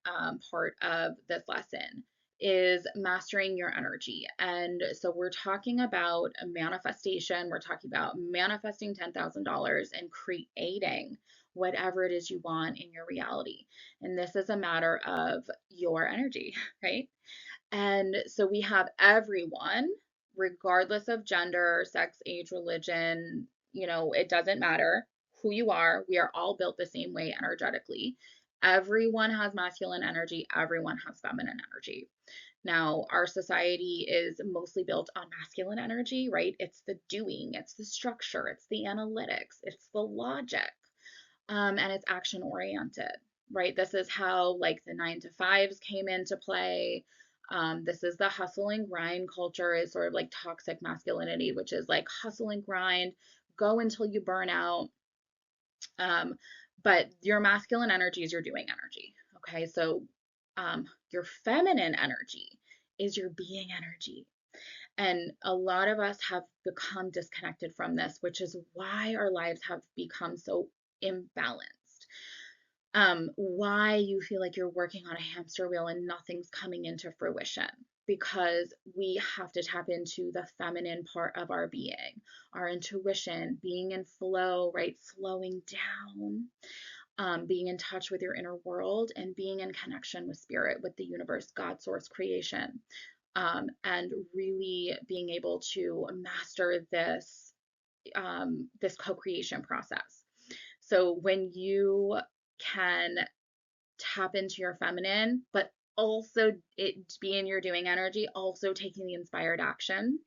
part of this lesson is mastering your energy. And so we're talking about a manifestation. We're talking about manifesting $10,000 and creating whatever it is you want in your reality. And this is a matter of your energy, right? And so we have everyone, regardless of gender, sex, age, religion, it doesn't matter who you are. We are all built the same way energetically. Everyone has masculine energy, everyone has feminine energy. Now, our society is mostly built on masculine energy, right? It's the doing, it's the structure, it's the analytics, it's the logic, and it's action oriented, right? This is how like the 9 to 5s came into play. This is the hustle and grind culture, is sort of like toxic masculinity, which is like hustle and grind, go until you burn out. But your masculine energy is your doing energy. Okay, so your feminine energy is your being energy. And a lot of us have become disconnected from this, which is why our lives have become so imbalanced. Why you feel like you're working on a hamster wheel and nothing's coming into fruition, because we have to tap into the feminine part of our being, our intuition, being in flow, right? Slowing down, being in touch with your inner world, and being in connection with spirit, with the universe, God, source, creation, and really being able to master this co-creation process. So when you can tap into your feminine, but also it be in your doing energy, also taking the inspired action,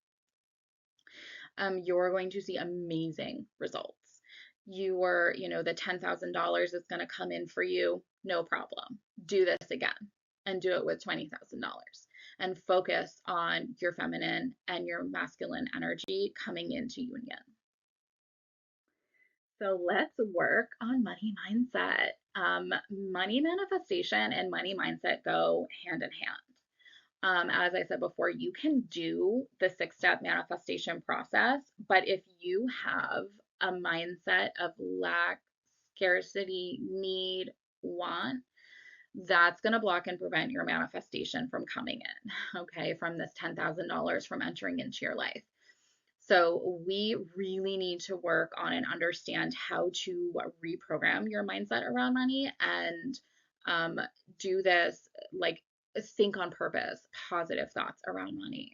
you're going to see amazing results. The $10,000 is going to come in for you, no problem. Do this again and do it with $20,000 and focus on your feminine and your masculine energy coming into union. So let's work on money mindset. Money manifestation and money mindset go hand in hand. As I said before, you can do the 6-step manifestation process, but if you have a mindset of lack, scarcity, need, want, that's going to block and prevent your manifestation from coming in, okay, from this $10,000 from entering into your life. So we really need to work on and understand how to reprogram your mindset around money and do this, like, think on purpose, positive thoughts around money.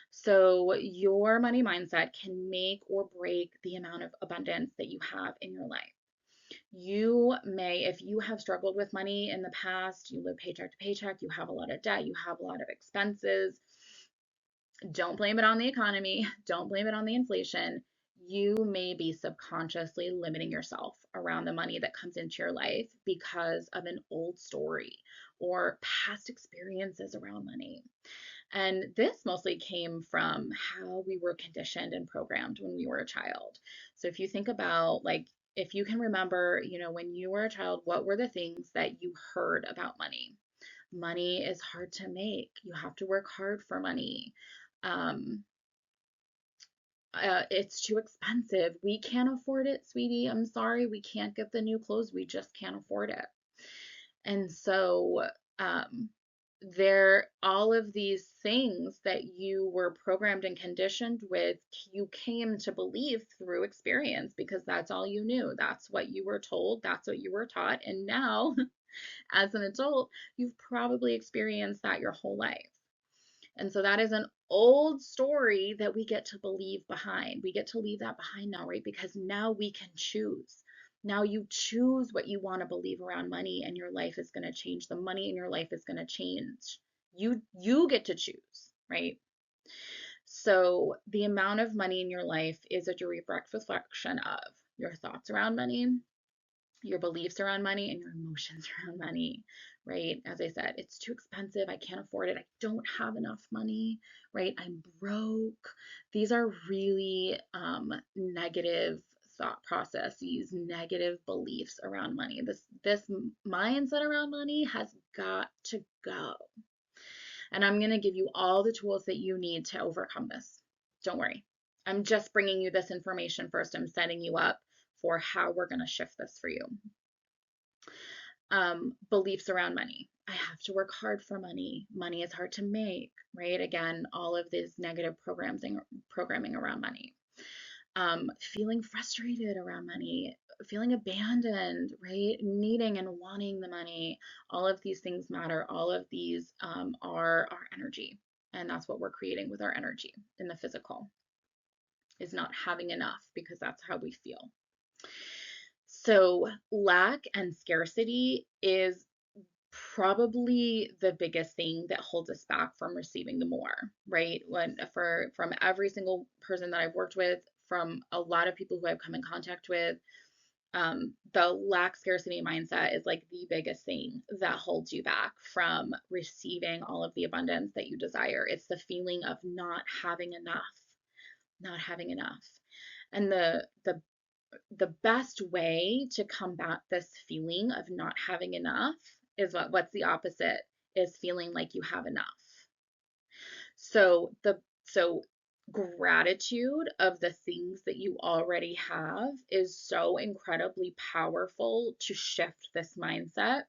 So your money mindset can make or break the amount of abundance that you have in your life. You may, if you have struggled with money in the past, you live paycheck to paycheck, you have a lot of debt, you have a lot of expenses, don't blame it on the economy. Don't blame it on the inflation. You may be subconsciously limiting yourself around the money that comes into your life because of an old story or past experiences around money. And this mostly came from how we were conditioned and programmed when we were a child. So if you think about, like, if you can remember, when you were a child, what were the things that you heard about money? Money is hard to make. You have to work hard for money. Um, it's too expensive. We can't afford it, sweetie. I'm sorry. We can't get the new clothes. We just can't afford it. And so, all of these things that you were programmed and conditioned with, you came to believe through experience because that's all you knew. That's what you were told. That's what you were taught. And now, as an adult, you've probably experienced that your whole life. And so that is an old story that we get to believe behind. We get to leave that behind now, right? Because now we can choose. Now you choose what you want to believe around money, and your life is going to change. The money in your life is going to change. You get to choose, right? So the amount of money in your life is a direct reflection of your thoughts around money, your beliefs around money, and your emotions around money, right? As I said, it's too expensive. I can't afford it. I don't have enough money, right? I'm broke. These are really negative thought processes, negative beliefs around money. This mindset around money has got to go. And I'm going to give you all the tools that you need to overcome this. Don't worry. I'm just bringing you this information first. I'm setting you up for how we're going to shift this for you. Beliefs around money. I have to work hard for money. Money is hard to make, right? Again, all of these negative programming around money. Feeling frustrated around money, feeling abandoned, right? Needing and wanting the money. All of these things matter. All of these are our energy. And that's what we're creating with our energy in the physical, is not having enough, because that's how we feel. So lack and scarcity is probably the biggest thing that holds us back from receiving the more, right? From every single person that I've worked with, from a lot of people who I've come in contact with, the lack scarcity mindset is like the biggest thing that holds you back from receiving all of the abundance that you desire. It's the feeling of not having enough, not having enough. And the best way to combat this feeling of not having enough is what's the opposite, is feeling like you have enough. So gratitude of the things that you already have is so incredibly powerful to shift this mindset.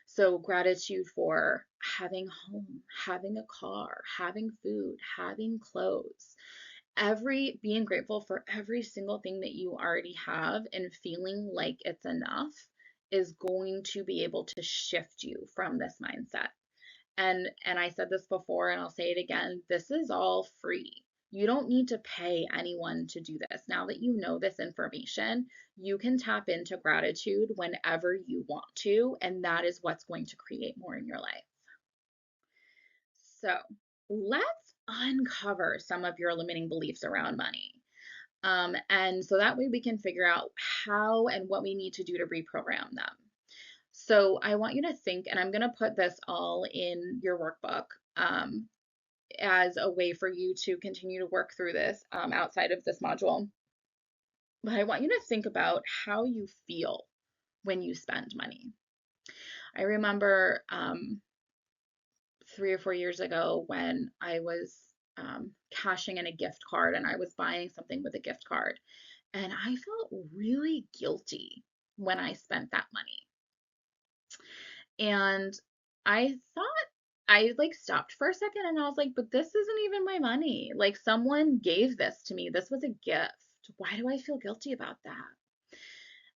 So gratitude for having a home, having a car, having food, having clothes, being grateful for every single thing that you already have and feeling like it's enough is going to be able to shift you from this mindset. And I said this before and I'll say it again, this is all free. You don't need to pay anyone to do this. Now that you know this information, you can tap into gratitude whenever you want to, and that is what's going to create more in your life. So let's uncover some of your limiting beliefs around money. And so that way we can figure out how and what we need to do to reprogram them. So I want you to think, and I'm going to put this all in your workbook as a way for you to continue to work through this outside of this module. But I want you to think about how you feel when you spend money. I remember 3 or 4 years ago when I was cashing in a gift card and I was buying something with a gift card. And I felt really guilty when I spent that money. And I thought, I like stopped for a second and I was like, but this isn't even my money. Like someone gave this to me. This was a gift. Why do I feel guilty about that?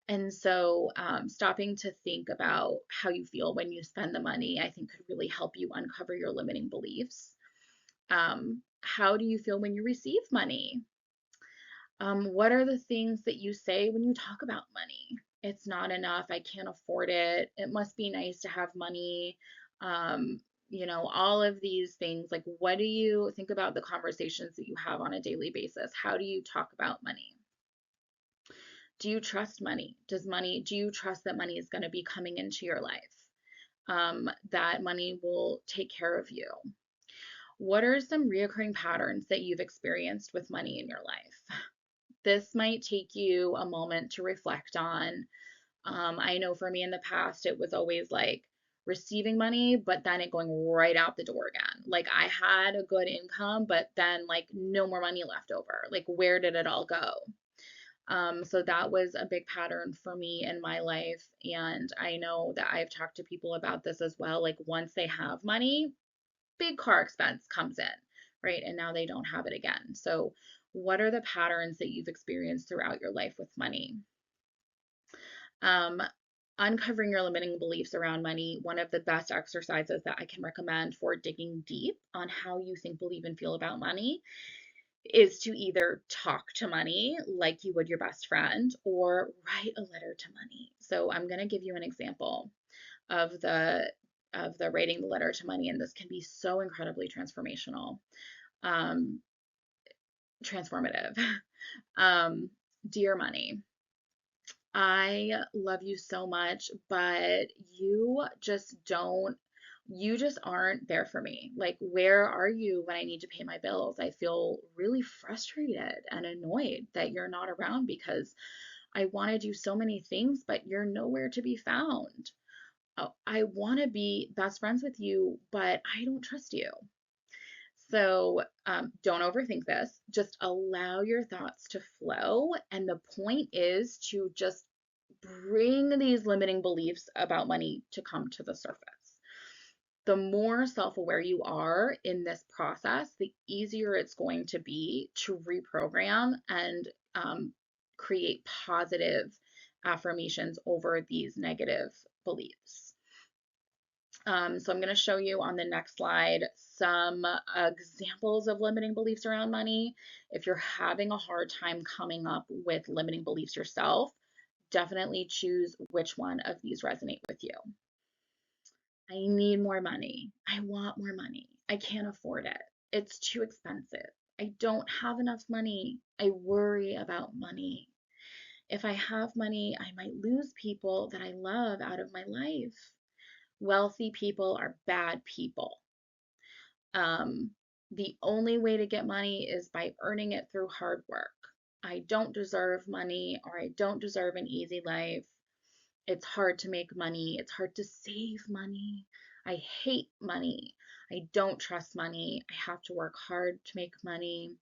And so, stopping to think about how you feel when you spend the money, I think could really help you uncover your limiting beliefs. How do you feel when you receive money? What are the things that you say when you talk about money? It's not enough. I can't afford it. It must be nice to have money. Um, all of these things. Like, what do you think about the conversations that you have on a daily basis? How do you talk about money? Do you trust money? Do you trust that money is going to be coming into your life? That money will take care of you? What are some reoccurring patterns that you've experienced with money in your life? This might take you a moment to reflect on. I know for me in the past, it was always like receiving money, but then it going right out the door again. Like I had a good income, but then like no more money left over. Like where did it all go? So that was a big pattern for me in my life. And I know that I've talked to people about this as well. Like once they have money, big car expense comes in, right? And now they don't have it again. So, what are the patterns that you've experienced throughout your life with money? Um, Uncovering your limiting beliefs around money, one of the best exercises that I can recommend for digging deep on how you think, believe, and feel about money is to either talk to money like you would your best friend or write a letter to money. So I'm going to give you an example of the writing the letter to money, and this can be so incredibly um, transformative. um, Dear money, I love you so much, but you just aren't there for me. Like, where are you when I need to pay my bills? I feel really frustrated and annoyed that you're not around because I want to do so many things, but you're nowhere to be found. Oh, I want to be best friends with you, but I don't trust you. So don't overthink this. Just allow your thoughts to flow. And the point is to just bring these limiting beliefs about money to come to the surface. The more self aware you are in this process, the easier it's going to be to reprogram and create positive affirmations over these negative beliefs. So I'm going to show you on the next slide some examples of limiting beliefs around money. If you're having a hard time coming up with limiting beliefs yourself, definitely choose which one of these resonate with you. I need more money. I want more money. I can't afford it. It's too expensive. I don't have enough money. I worry about money. If I have money, I might lose people that I love out of my life. Wealthy people are bad people. Um, the only way to get money is by earning it through hard work. I don't deserve money or I don't deserve an easy life. It's hard to make money. It's hard to save money. I hate money. I don't trust money. I have to work hard to make money.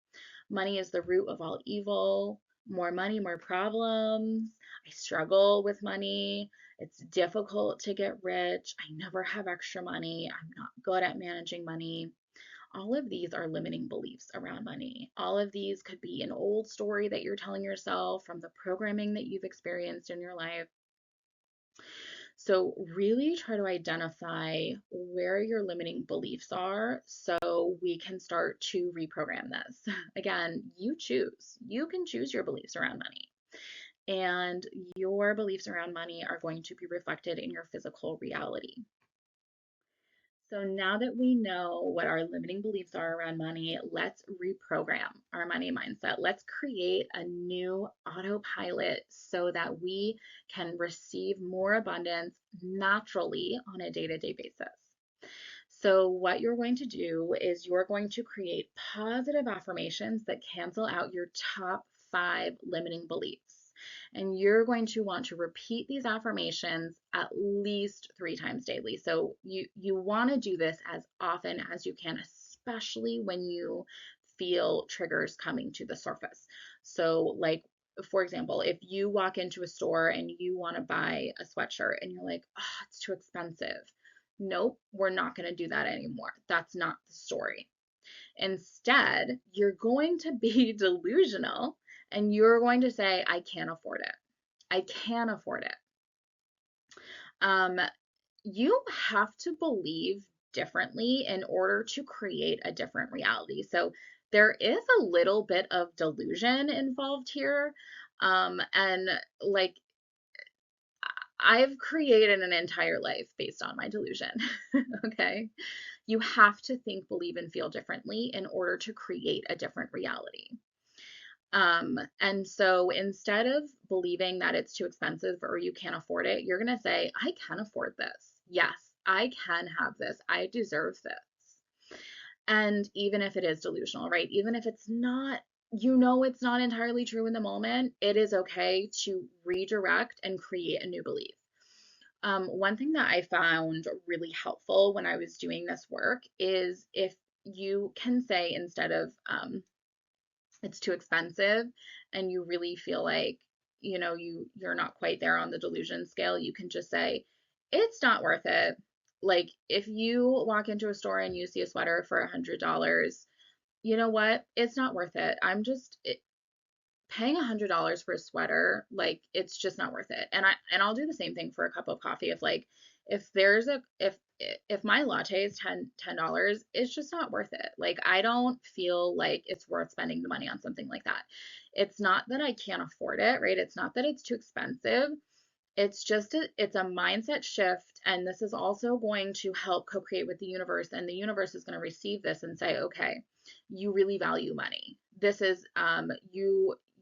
Money is the root of all evil. More money, more problems. I struggle with money. It's difficult to get rich. I never have extra money. I'm not good at managing money. All of these are limiting beliefs around money. All of these could be an old story that you're telling yourself from the programming that you've experienced in your life. So really try to identify where your limiting beliefs are so we can start to reprogram this. Again, you choose. You can choose your beliefs around money. And your beliefs around money are going to be reflected in your physical reality. So now that we know what our limiting beliefs are around money, let's reprogram our money mindset. Let's create a new autopilot so that we can receive more abundance naturally on a day-to-day basis. So what you're going to do is you're going to create positive affirmations that cancel out your top 5 limiting beliefs. And you're going to want to repeat these affirmations at least 3 times daily. So you want to do this as often as you can, especially when you feel triggers coming to the surface. So like for example, if you walk into a store and you want to buy a sweatshirt and you're like, oh, it's too expensive. Nope, we're not going to do that anymore. That's not the story. Instead, you're going to be delusional and you're going to say, I can't afford it. I can't afford it. Um, you have to believe differently in order to create a different reality. So there is a little bit of delusion involved here. And like I've created an entire life based on my delusion. Okay. You have to think, believe, and feel differently in order to create a different reality. And so instead of believing that it's too expensive or you can't afford it, you're going to say, I can afford this. Yes, I can have this. I deserve this. And even if it is delusional, right? Even if it's not, it's not entirely true in the moment, it is okay to redirect and create a new belief. One thing that I found really helpful when I was doing this work is if you can say instead of it's too expensive and you really feel like you're not quite there on the delusion scale, you can just say it's not worth it. Like if you walk into a store and you see a sweater for $100, you know what? It's not worth it. Paying $100 for a sweater, like it's just not worth it. And I'll do the same thing for a cup of coffee. If my latte is $10, it's just not worth it. Like I don't feel like it's worth spending the money on something like that. It's not that I can't afford it, right? It's not that it's too expensive. It's a mindset shift, and this is also going to help co-create with the universe, and the universe is going to receive this and say, okay, you really value money. This is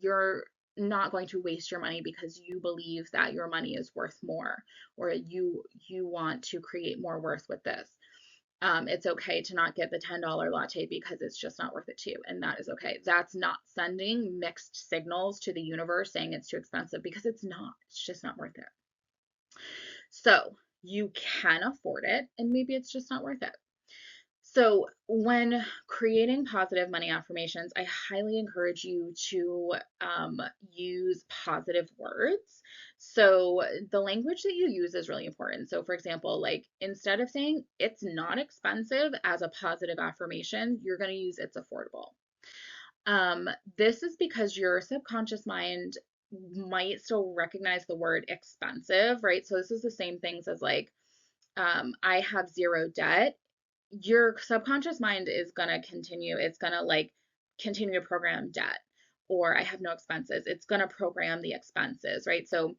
you're not going to waste your money because you believe that your money is worth more, or you want to create more worth with this. It's okay to not get the $10 latte because it's just not worth it to you, and that is okay. That's not sending mixed signals to the universe saying it's too expensive, because it's not. It's just not worth it. So you can afford it, and maybe it's just not worth it. So when creating positive money affirmations, I highly encourage you to use positive words. So the language that you use is really important. So for example, like instead of saying it's not expensive as a positive affirmation, you're going to use it's affordable. This is because your subconscious mind might still recognize the word expensive, right? So this is the same things as like, I have zero debt. Your subconscious mind is gonna continue, it's gonna like continue to program debt. Or I have no expenses, it's gonna program the expenses, right? So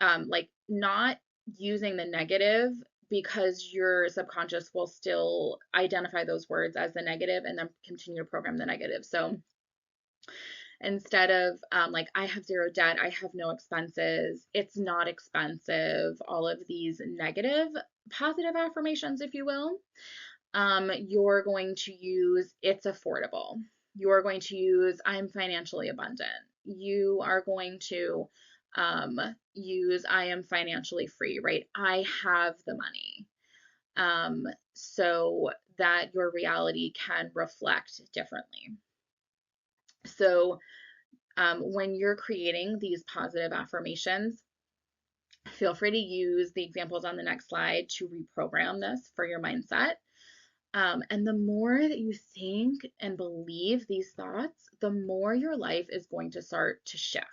like not using the negative, because your subconscious will still identify those words as the negative and then continue to program the negative. So instead of like I have zero debt, I have no expenses, it's not expensive, all of these negative positive affirmations, if you will, you're going to use it's affordable. You're going to use I'm financially abundant. You are going to use I am financially free, right? I have the money. So that your reality can reflect differently. So when you're creating these positive affirmations, feel free to use the examples on the next slide to reprogram this for your mindset. And the more that you think and believe these thoughts, the more your life is going to start to shift.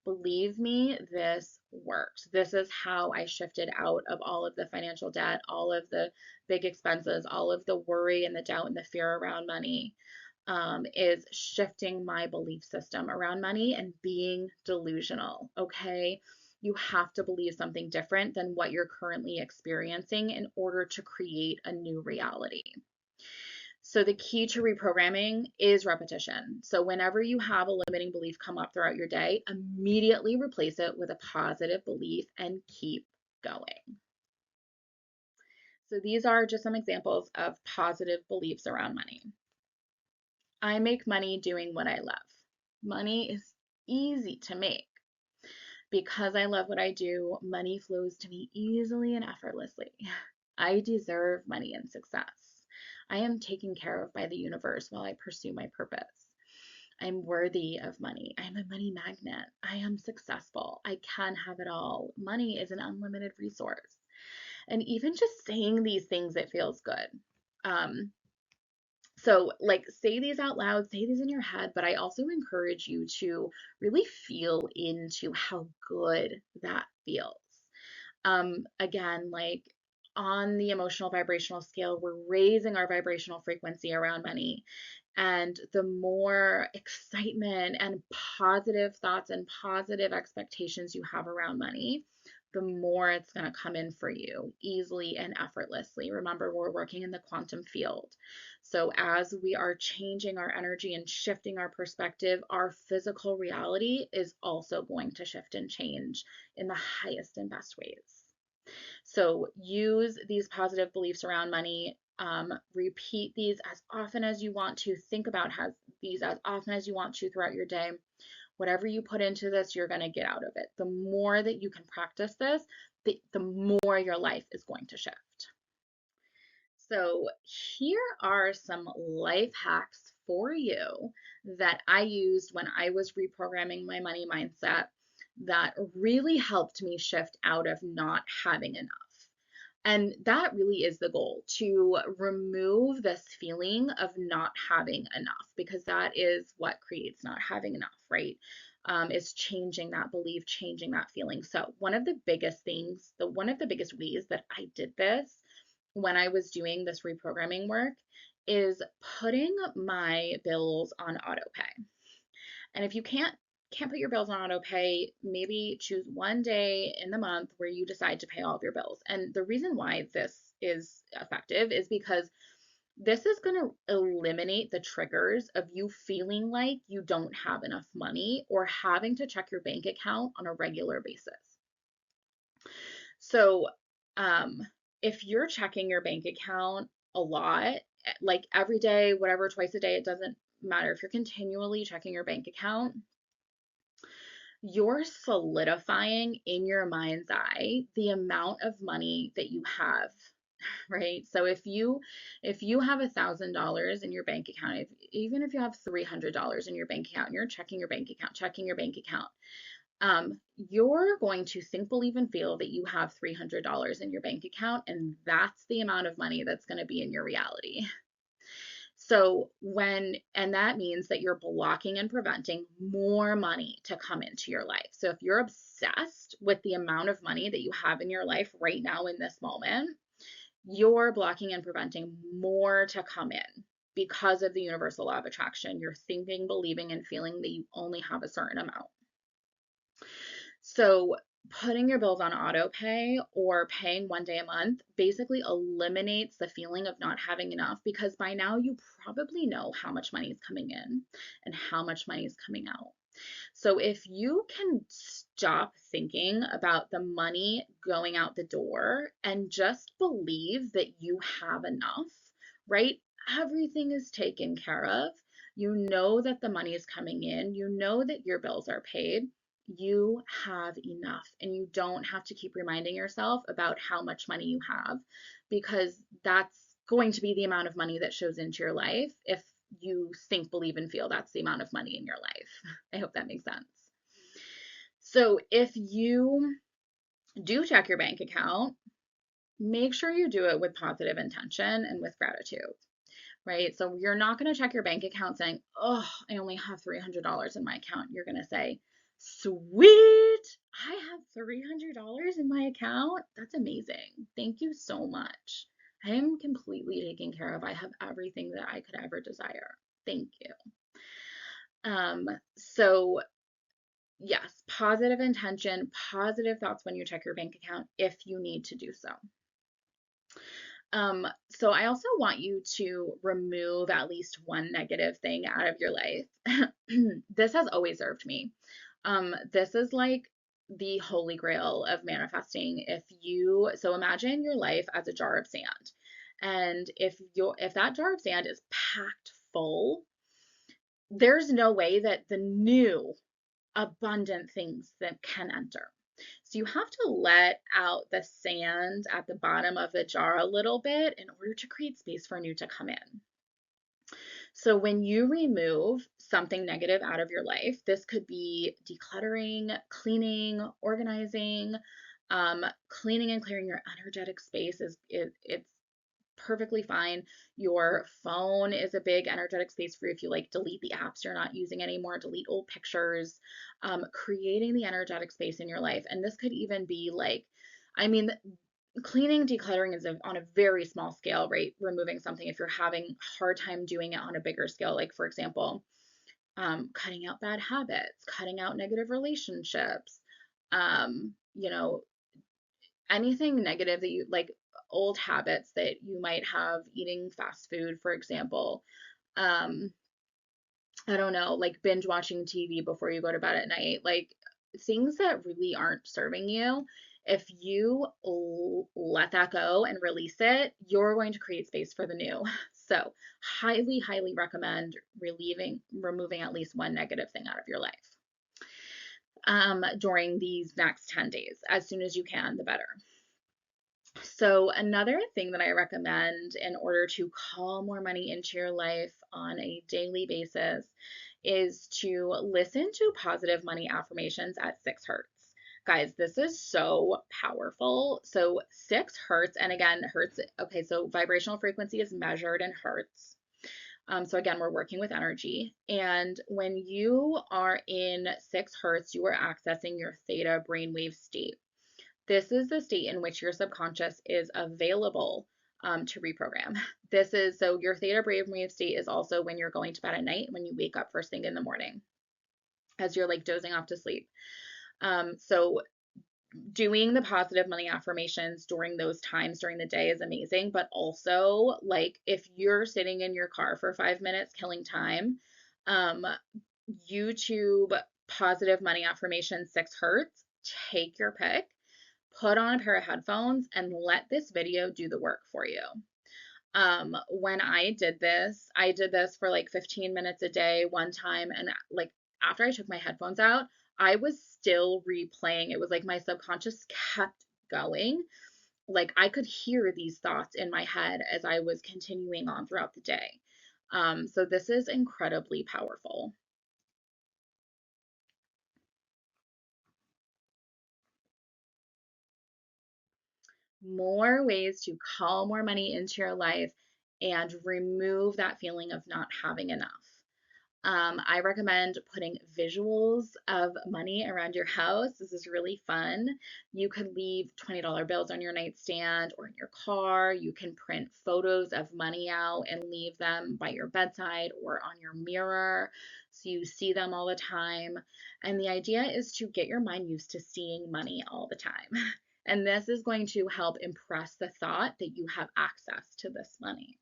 Believe me, this worked. This is how I shifted out of all of the financial debt, all of the big expenses, all of the worry and the doubt and the fear around money, is shifting my belief system around money and being delusional. Okay. You have to believe something different than what you're currently experiencing in order to create a new reality. So the key to reprogramming is repetition. So whenever you have a limiting belief come up throughout your day, immediately replace it with a positive belief and keep going. So these are just some examples of positive beliefs around money. I make money doing what I love. Money is easy to make. Because I love what I do, money flows to me easily and effortlessly. I deserve money and success. I am taken care of by the universe while I pursue my purpose. I'm worthy of money. I'm a money magnet. I am successful. I can have it all. Money is an unlimited resource. And even just saying these things, it feels good. So, like, say these out loud, say these in your head, but I also encourage you to really feel into how good that feels. Again, like on the emotional vibrational scale, we're raising our vibrational frequency around money. And the more excitement and positive thoughts and positive expectations you have around money, the more it's going to come in for you easily and effortlessly. Remember, we're working in the quantum field. So as we are changing our energy and shifting our perspective, our physical reality is also going to shift and change in the highest and best ways. So use these positive beliefs around money. Repeat these as often as you want to. Think about these as often as you want to throughout your day. Whatever you put into this, you're going to get out of it. The more that you can practice this, the more your life is going to shift. So here are some life hacks for you that I used when I was reprogramming my money mindset that really helped me shift out of not having enough. And that really is the goal, to remove this feeling of not having enough, because that is what creates not having enough, right? Is changing that belief, changing that feeling. So one of the biggest things, one of the biggest ways that I did this when I was doing this reprogramming work is putting my bills on auto pay. And if you can't put your bills on auto pay, maybe choose one day in the month where you decide to pay all of your bills. And the reason why this is effective is because this is going to eliminate the triggers of you feeling like you don't have enough money or having to check your bank account on a regular basis. So, if you're checking your bank account a lot, like every day, whatever, twice a day, it doesn't matter. If you're continually checking your bank account, you're solidifying in your mind's eye the amount of money that you have, right? So if you have $1,000 in your bank account, even if you have $300 in your bank account, and you're checking your bank account, you're going to think, believe, and feel that you have $300 in your bank account, and that's the amount of money that's going to be in your reality. So and that means that you're blocking and preventing more money to come into your life. So if you're obsessed with the amount of money that you have in your life right now in this moment, you're blocking and preventing more to come in because of the universal law of attraction. You're thinking, believing, and feeling that you only have a certain amount. So putting your bills on auto pay or paying one day a month basically eliminates the feeling of not having enough, because by now you probably know how much money is coming in and how much money is coming out. So if you can stop thinking about the money going out the door and just believe that you have enough, right? Everything is taken care of. You know that the money is coming in. You know that your bills are paid. You have enough, and you don't have to keep reminding yourself about how much money you have, because that's going to be the amount of money that shows into your life if you think, believe, and feel that's the amount of money in your life. I hope that makes sense. So if you do check your bank account, make sure you do it with positive intention and with gratitude, right? So you're not going to check your bank account saying, oh, I only have $300 in my account. You're going to say, Sweet. I have $300 in my account. That's amazing. Thank you so much. I am completely taken care of. I have everything that I could ever desire. Thank you. So yes, positive intention, positive thoughts when you check your bank account if you need to do so. So I also want you to remove at least one negative thing out of your life. This has always served me. This is like the holy grail of manifesting. So imagine your life as a jar of sand. And if that jar of sand is packed full, there's no way that the new abundant things that can enter. So you have to let out the sand at the bottom of the jar a little bit in order to create space for new to come in. So when you remove something negative out of your life, this could be decluttering, cleaning, organizing, cleaning and clearing your energetic space it's perfectly fine. Your phone is a big energetic space for you. If you like, delete the apps you're not using anymore, delete old pictures, creating the energetic space in your life. And this could even be like, I mean, cleaning, decluttering is on a very small scale, right? Removing something if you're having a hard time doing it on a bigger scale, like for example, cutting out bad habits, cutting out negative relationships, you know, anything negative that you like, old habits that you might have, eating fast food, for example. Um, I don't know, like binge watching TV before you go to bed at night, like things that really aren't serving you. If you let that go and release it, you're going to create space for the new. So, highly, highly recommend removing at least one negative thing out of your life during these next 10 days. As soon as you can, the better. So another thing that I recommend in order to call more money into your life on a daily basis is to listen to positive money affirmations at 6 hertz. Guys, this is so powerful. So 6 hertz, and again, hertz, okay, so vibrational frequency is measured in hertz. So again, we're working with energy. And when you are in 6 hertz, you are accessing your theta brainwave state. This is the state in which your subconscious is available to reprogram. So your theta brainwave state is also when you're going to bed at night, when you wake up first thing in the morning, as you're like dozing off to sleep. So doing the positive money affirmations during those times during the day is amazing, but also like if you're sitting in your car for 5 minutes killing time, YouTube positive money affirmation 6 hertz, take your pick, put on a pair of headphones and let this video do the work for you. When I did this for like 15 minutes a day one time. And like after I took my headphones out, I was still replaying. It was like my subconscious kept going. Like I could hear these thoughts in my head as I was continuing on throughout the day. So this is incredibly powerful. More ways to call more money into your life and remove that feeling of not having enough. I recommend putting visuals of money around your house. This is really fun. You could leave $20 bills on your nightstand or in your car. You can print photos of money out and leave them by your bedside or on your mirror so you see them all the time. And the idea is to get your mind used to seeing money all the time. And this is going to help impress the thought that you have access to this money.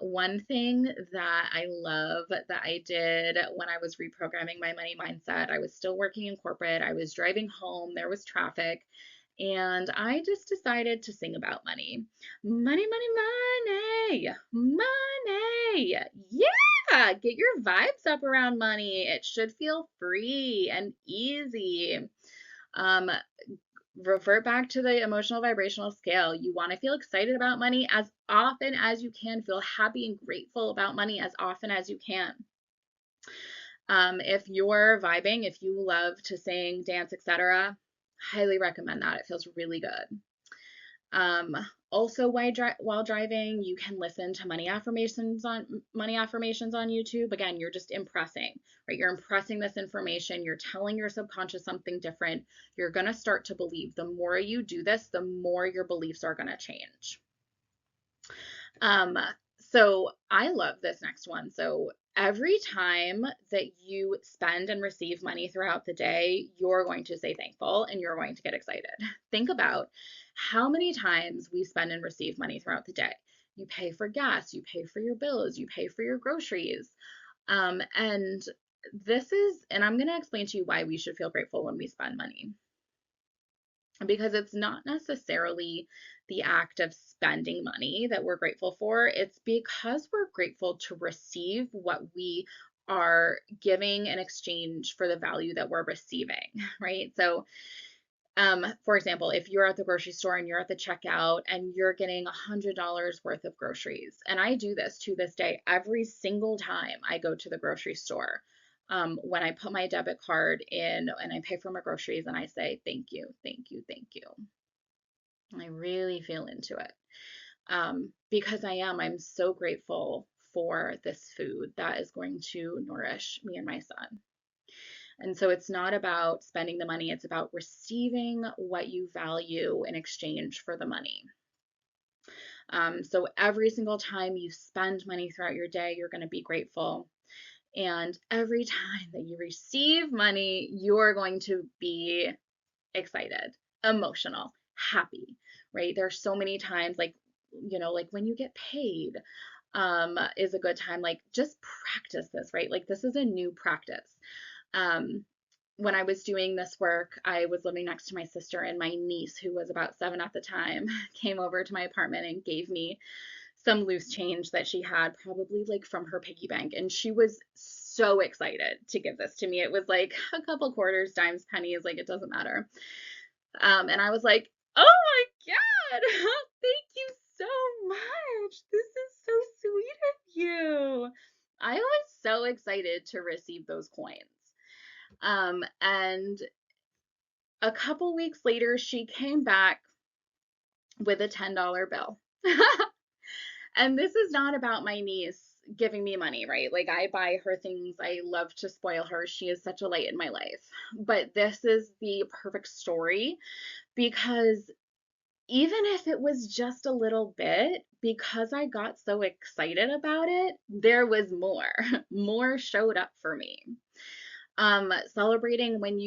One thing that I love that I did when I was reprogramming my money mindset, I was still working in corporate, I was driving home, there was traffic, and I just decided to sing about money. Money, money, money, money. Yeah, get your vibes up around money. It should feel free and easy. Um, Revert back to the emotional vibrational scale. You want to feel excited about money as often as you can, feel happy and grateful about money as often as you can. If you're vibing, if you love to sing, dance, etc., highly recommend that. It feels really good. Um, Also, while driving, you can listen to money affirmations on YouTube. Again, you're just impressing, right? You're impressing this information. You're telling your subconscious something different. You're going to start to believe. The more you do this, the more your beliefs are going to change. Um, so I love this next one. So every time that you spend and receive money throughout the day, you're going to say thankful and you're going to get excited. Think about how many times we spend and receive money throughout the day. You pay for gas, you pay for your bills, you pay for your groceries. And and I'm going to explain to you why we should feel grateful when we spend money, because it's not necessarily the act of spending money that we're grateful for. It's because we're grateful to receive what we are giving in exchange for the value that we're receiving, right? So, for example, if you're at the grocery store and you're at the checkout and you're getting $100 worth of groceries, and I do this to this day every single time I go to the grocery store. When I put my debit card in and I pay for my groceries and I say, thank you, thank you, thank you. I really feel into it, because I'm so grateful for this food that is going to nourish me and my son. And so it's not about spending the money, it's about receiving what you value in exchange for the money. So every single time you spend money throughout your day, you're going to be grateful. And every time that you receive money, you're going to be excited, emotional, happy, right? There's so many times, like, like when you get paid, is a good time. Like, just practice this, right? Like, this is a new practice. Um, when I was doing this work, I was living next to my sister, and my niece, who was about 7 at the time, came over to my apartment and gave me some loose change that she had, probably like from her piggy bank. And she was so excited to give this to me. It was like a couple quarters, dimes, pennies, like it doesn't matter. And I was like, oh my God, thank you so much. This is so sweet of you. I was so excited to receive those coins. And a couple weeks later, she came back with a $10 bill. And this is not about my niece giving me money, right? Like, I buy her things. I love to spoil her. She is such a light in my life. But this is the perfect story, because even if it was just a little bit, because I got so excited about it, there was more. More showed up for me. Celebrating when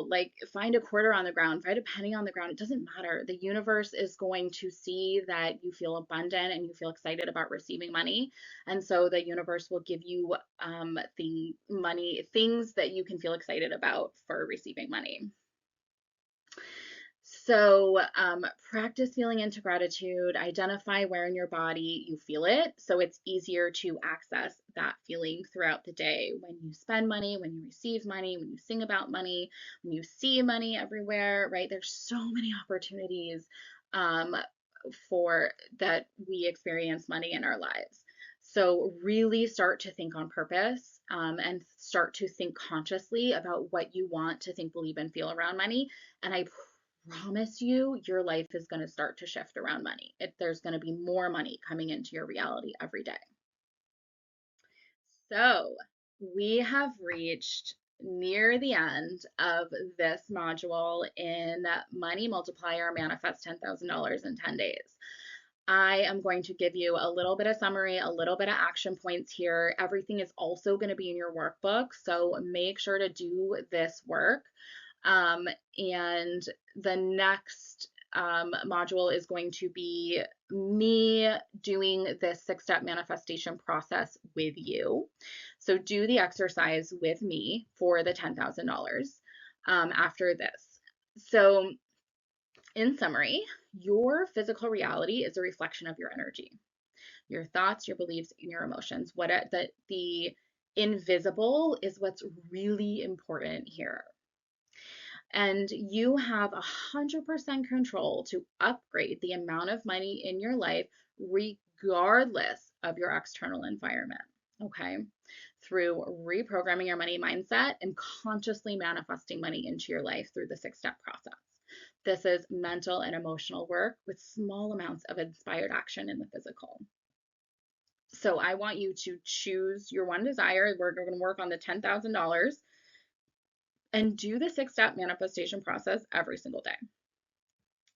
like, find a quarter on the ground, find a penny on the ground, it doesn't matter. The universe is going to see that you feel abundant and you feel excited about receiving money. And so the universe will give you the money, things that you can feel excited about for receiving money. So, practice feeling into gratitude, identify where in your body you feel it. So it's easier to access that feeling throughout the day when you spend money, when you receive money, when you sing about money, when you see money everywhere, right? There's so many opportunities um, for that we experience money in our lives. So really start to think on purpose, and start to think consciously about what you want to think, believe, and feel around money. And I promise you, your life is going to start to shift around money. There's going to be more money coming into your reality every day. So we have reached near the end of this module in Money Multiplier Manifest $10,000 in 10 days. I am going to give you a little bit of summary, a little bit of action points here. Everything is also going to be in your workbook, so make sure to do this work. And the next module is going to be me doing this 6-step manifestation process with you. So do the exercise with me for the $10,000 after this. So in summary, your physical reality is a reflection of your energy, your thoughts, your beliefs, and your emotions. The invisible is what's really important here. And you have 100% control to upgrade the amount of money in your life, regardless of your external environment. Okay. Through reprogramming your money mindset and consciously manifesting money into your life through the 6-step process. This is mental and emotional work with small amounts of inspired action in the physical. So I want you to choose your one desire. We're going to work on the $10,000 and do the 6-step manifestation process every single day.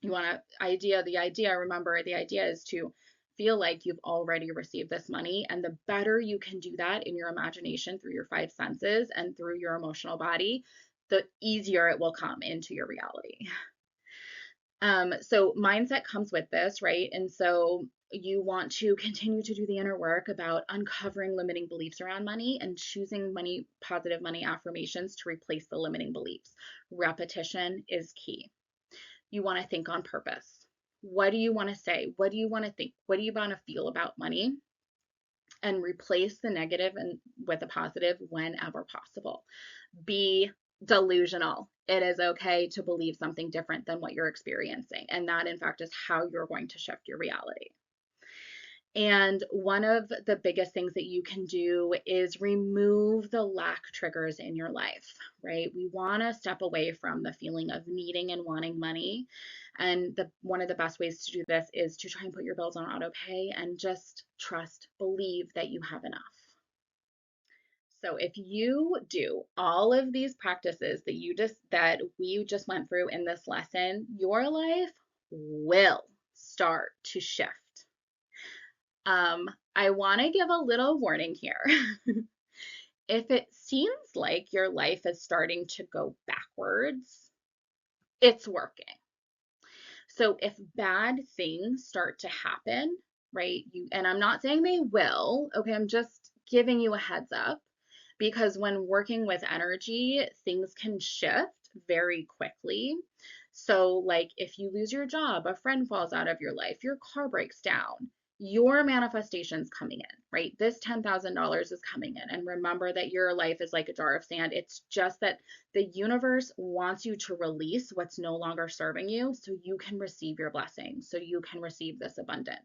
You want to remember, the idea is to feel like you've already received this money. And the better you can do that in your imagination through your 5 senses and through your emotional body, the easier it will come into your reality. So mindset comes with this, right? And so you want to continue to do the inner work about uncovering limiting beliefs around money and choosing positive money affirmations to replace the limiting beliefs. Repetition is key. You want to think on purpose. What do you want to say? What do you want to think? What do you want to feel about money? And replace the negative and with a positive whenever possible. Be delusional. It is okay to believe something different than what you're experiencing. And that, in fact, is how you're going to shift your reality. And one of the biggest things that you can do is remove the lack triggers in your life, right? We want to step away from the feeling of needing and wanting money. And one of the best ways to do this is to try and put your bills on auto pay and just believe that you have enough. So if you do all of these practices that we just went through in this lesson, your life will start to shift. I want to give a little warning here. If it seems like your life is starting to go backwards, it's working. So if bad things start to happen, right? And I'm not saying they will, okay? I'm just giving you a heads up because when working with energy, things can shift very quickly. So like if you lose your job, a friend falls out of your life, your car breaks down, your manifestation's coming in, right? This $10,000 is coming in. And remember that your life is like a jar of sand. It's just that the universe wants you to release what's no longer serving you so you can receive your blessings, so you can receive this abundance.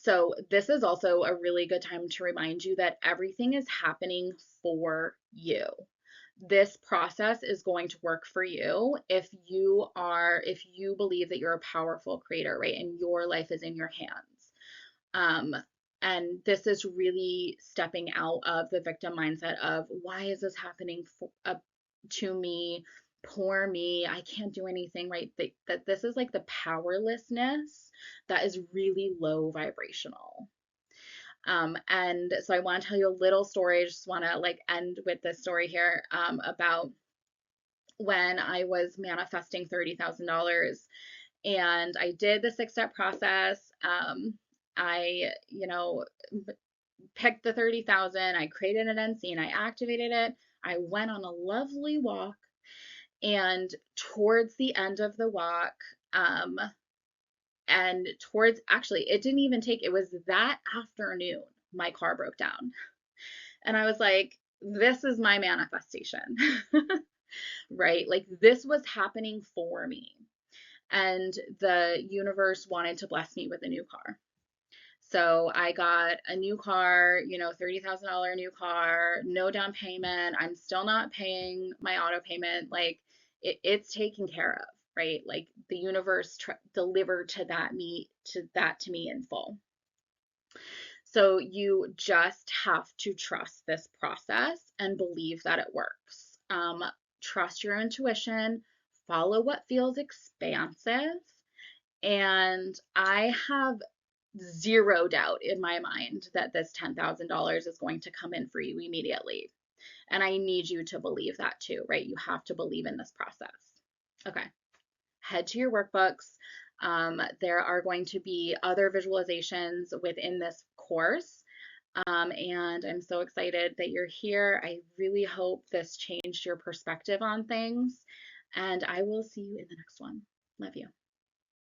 So this is also a really good time to remind you that everything is happening for you. This process is going to work for you if you believe that you're a powerful creator, right? And your life is in your hands. And this is really stepping out of the victim mindset of why is this happening to me? Poor me, I can't do anything, right? That this is like the powerlessness that is really low vibrational. And so I want to tell you a little story. I just want to like end with this story here about when I was manifesting $30,000 and I did the 6-step process. I, picked the 30,000, I created an NC, I activated it. I went on a lovely walk, and towards the end of the walk, and it didn't even it was that afternoon, my car broke down. And I was like, this is my manifestation, right? Like this was happening for me. And the universe wanted to bless me with a new car. So I got a new car, $30,000 new car, no down payment. I'm still not paying my auto payment. Like it's taken care of, right? Like the universe delivered to me in full. So you just have to trust this process and believe that it works. Trust your intuition, follow what feels expansive. And I have zero doubt in my mind that this $10,000 is going to come in for you immediately. And I need you to believe that too, right? You have to believe in this process. Okay. Head to your workbooks. There are going to be other visualizations within this course. And I'm so excited that you're here. I really hope this changed your perspective on things. And I will see you in the next one. Love you.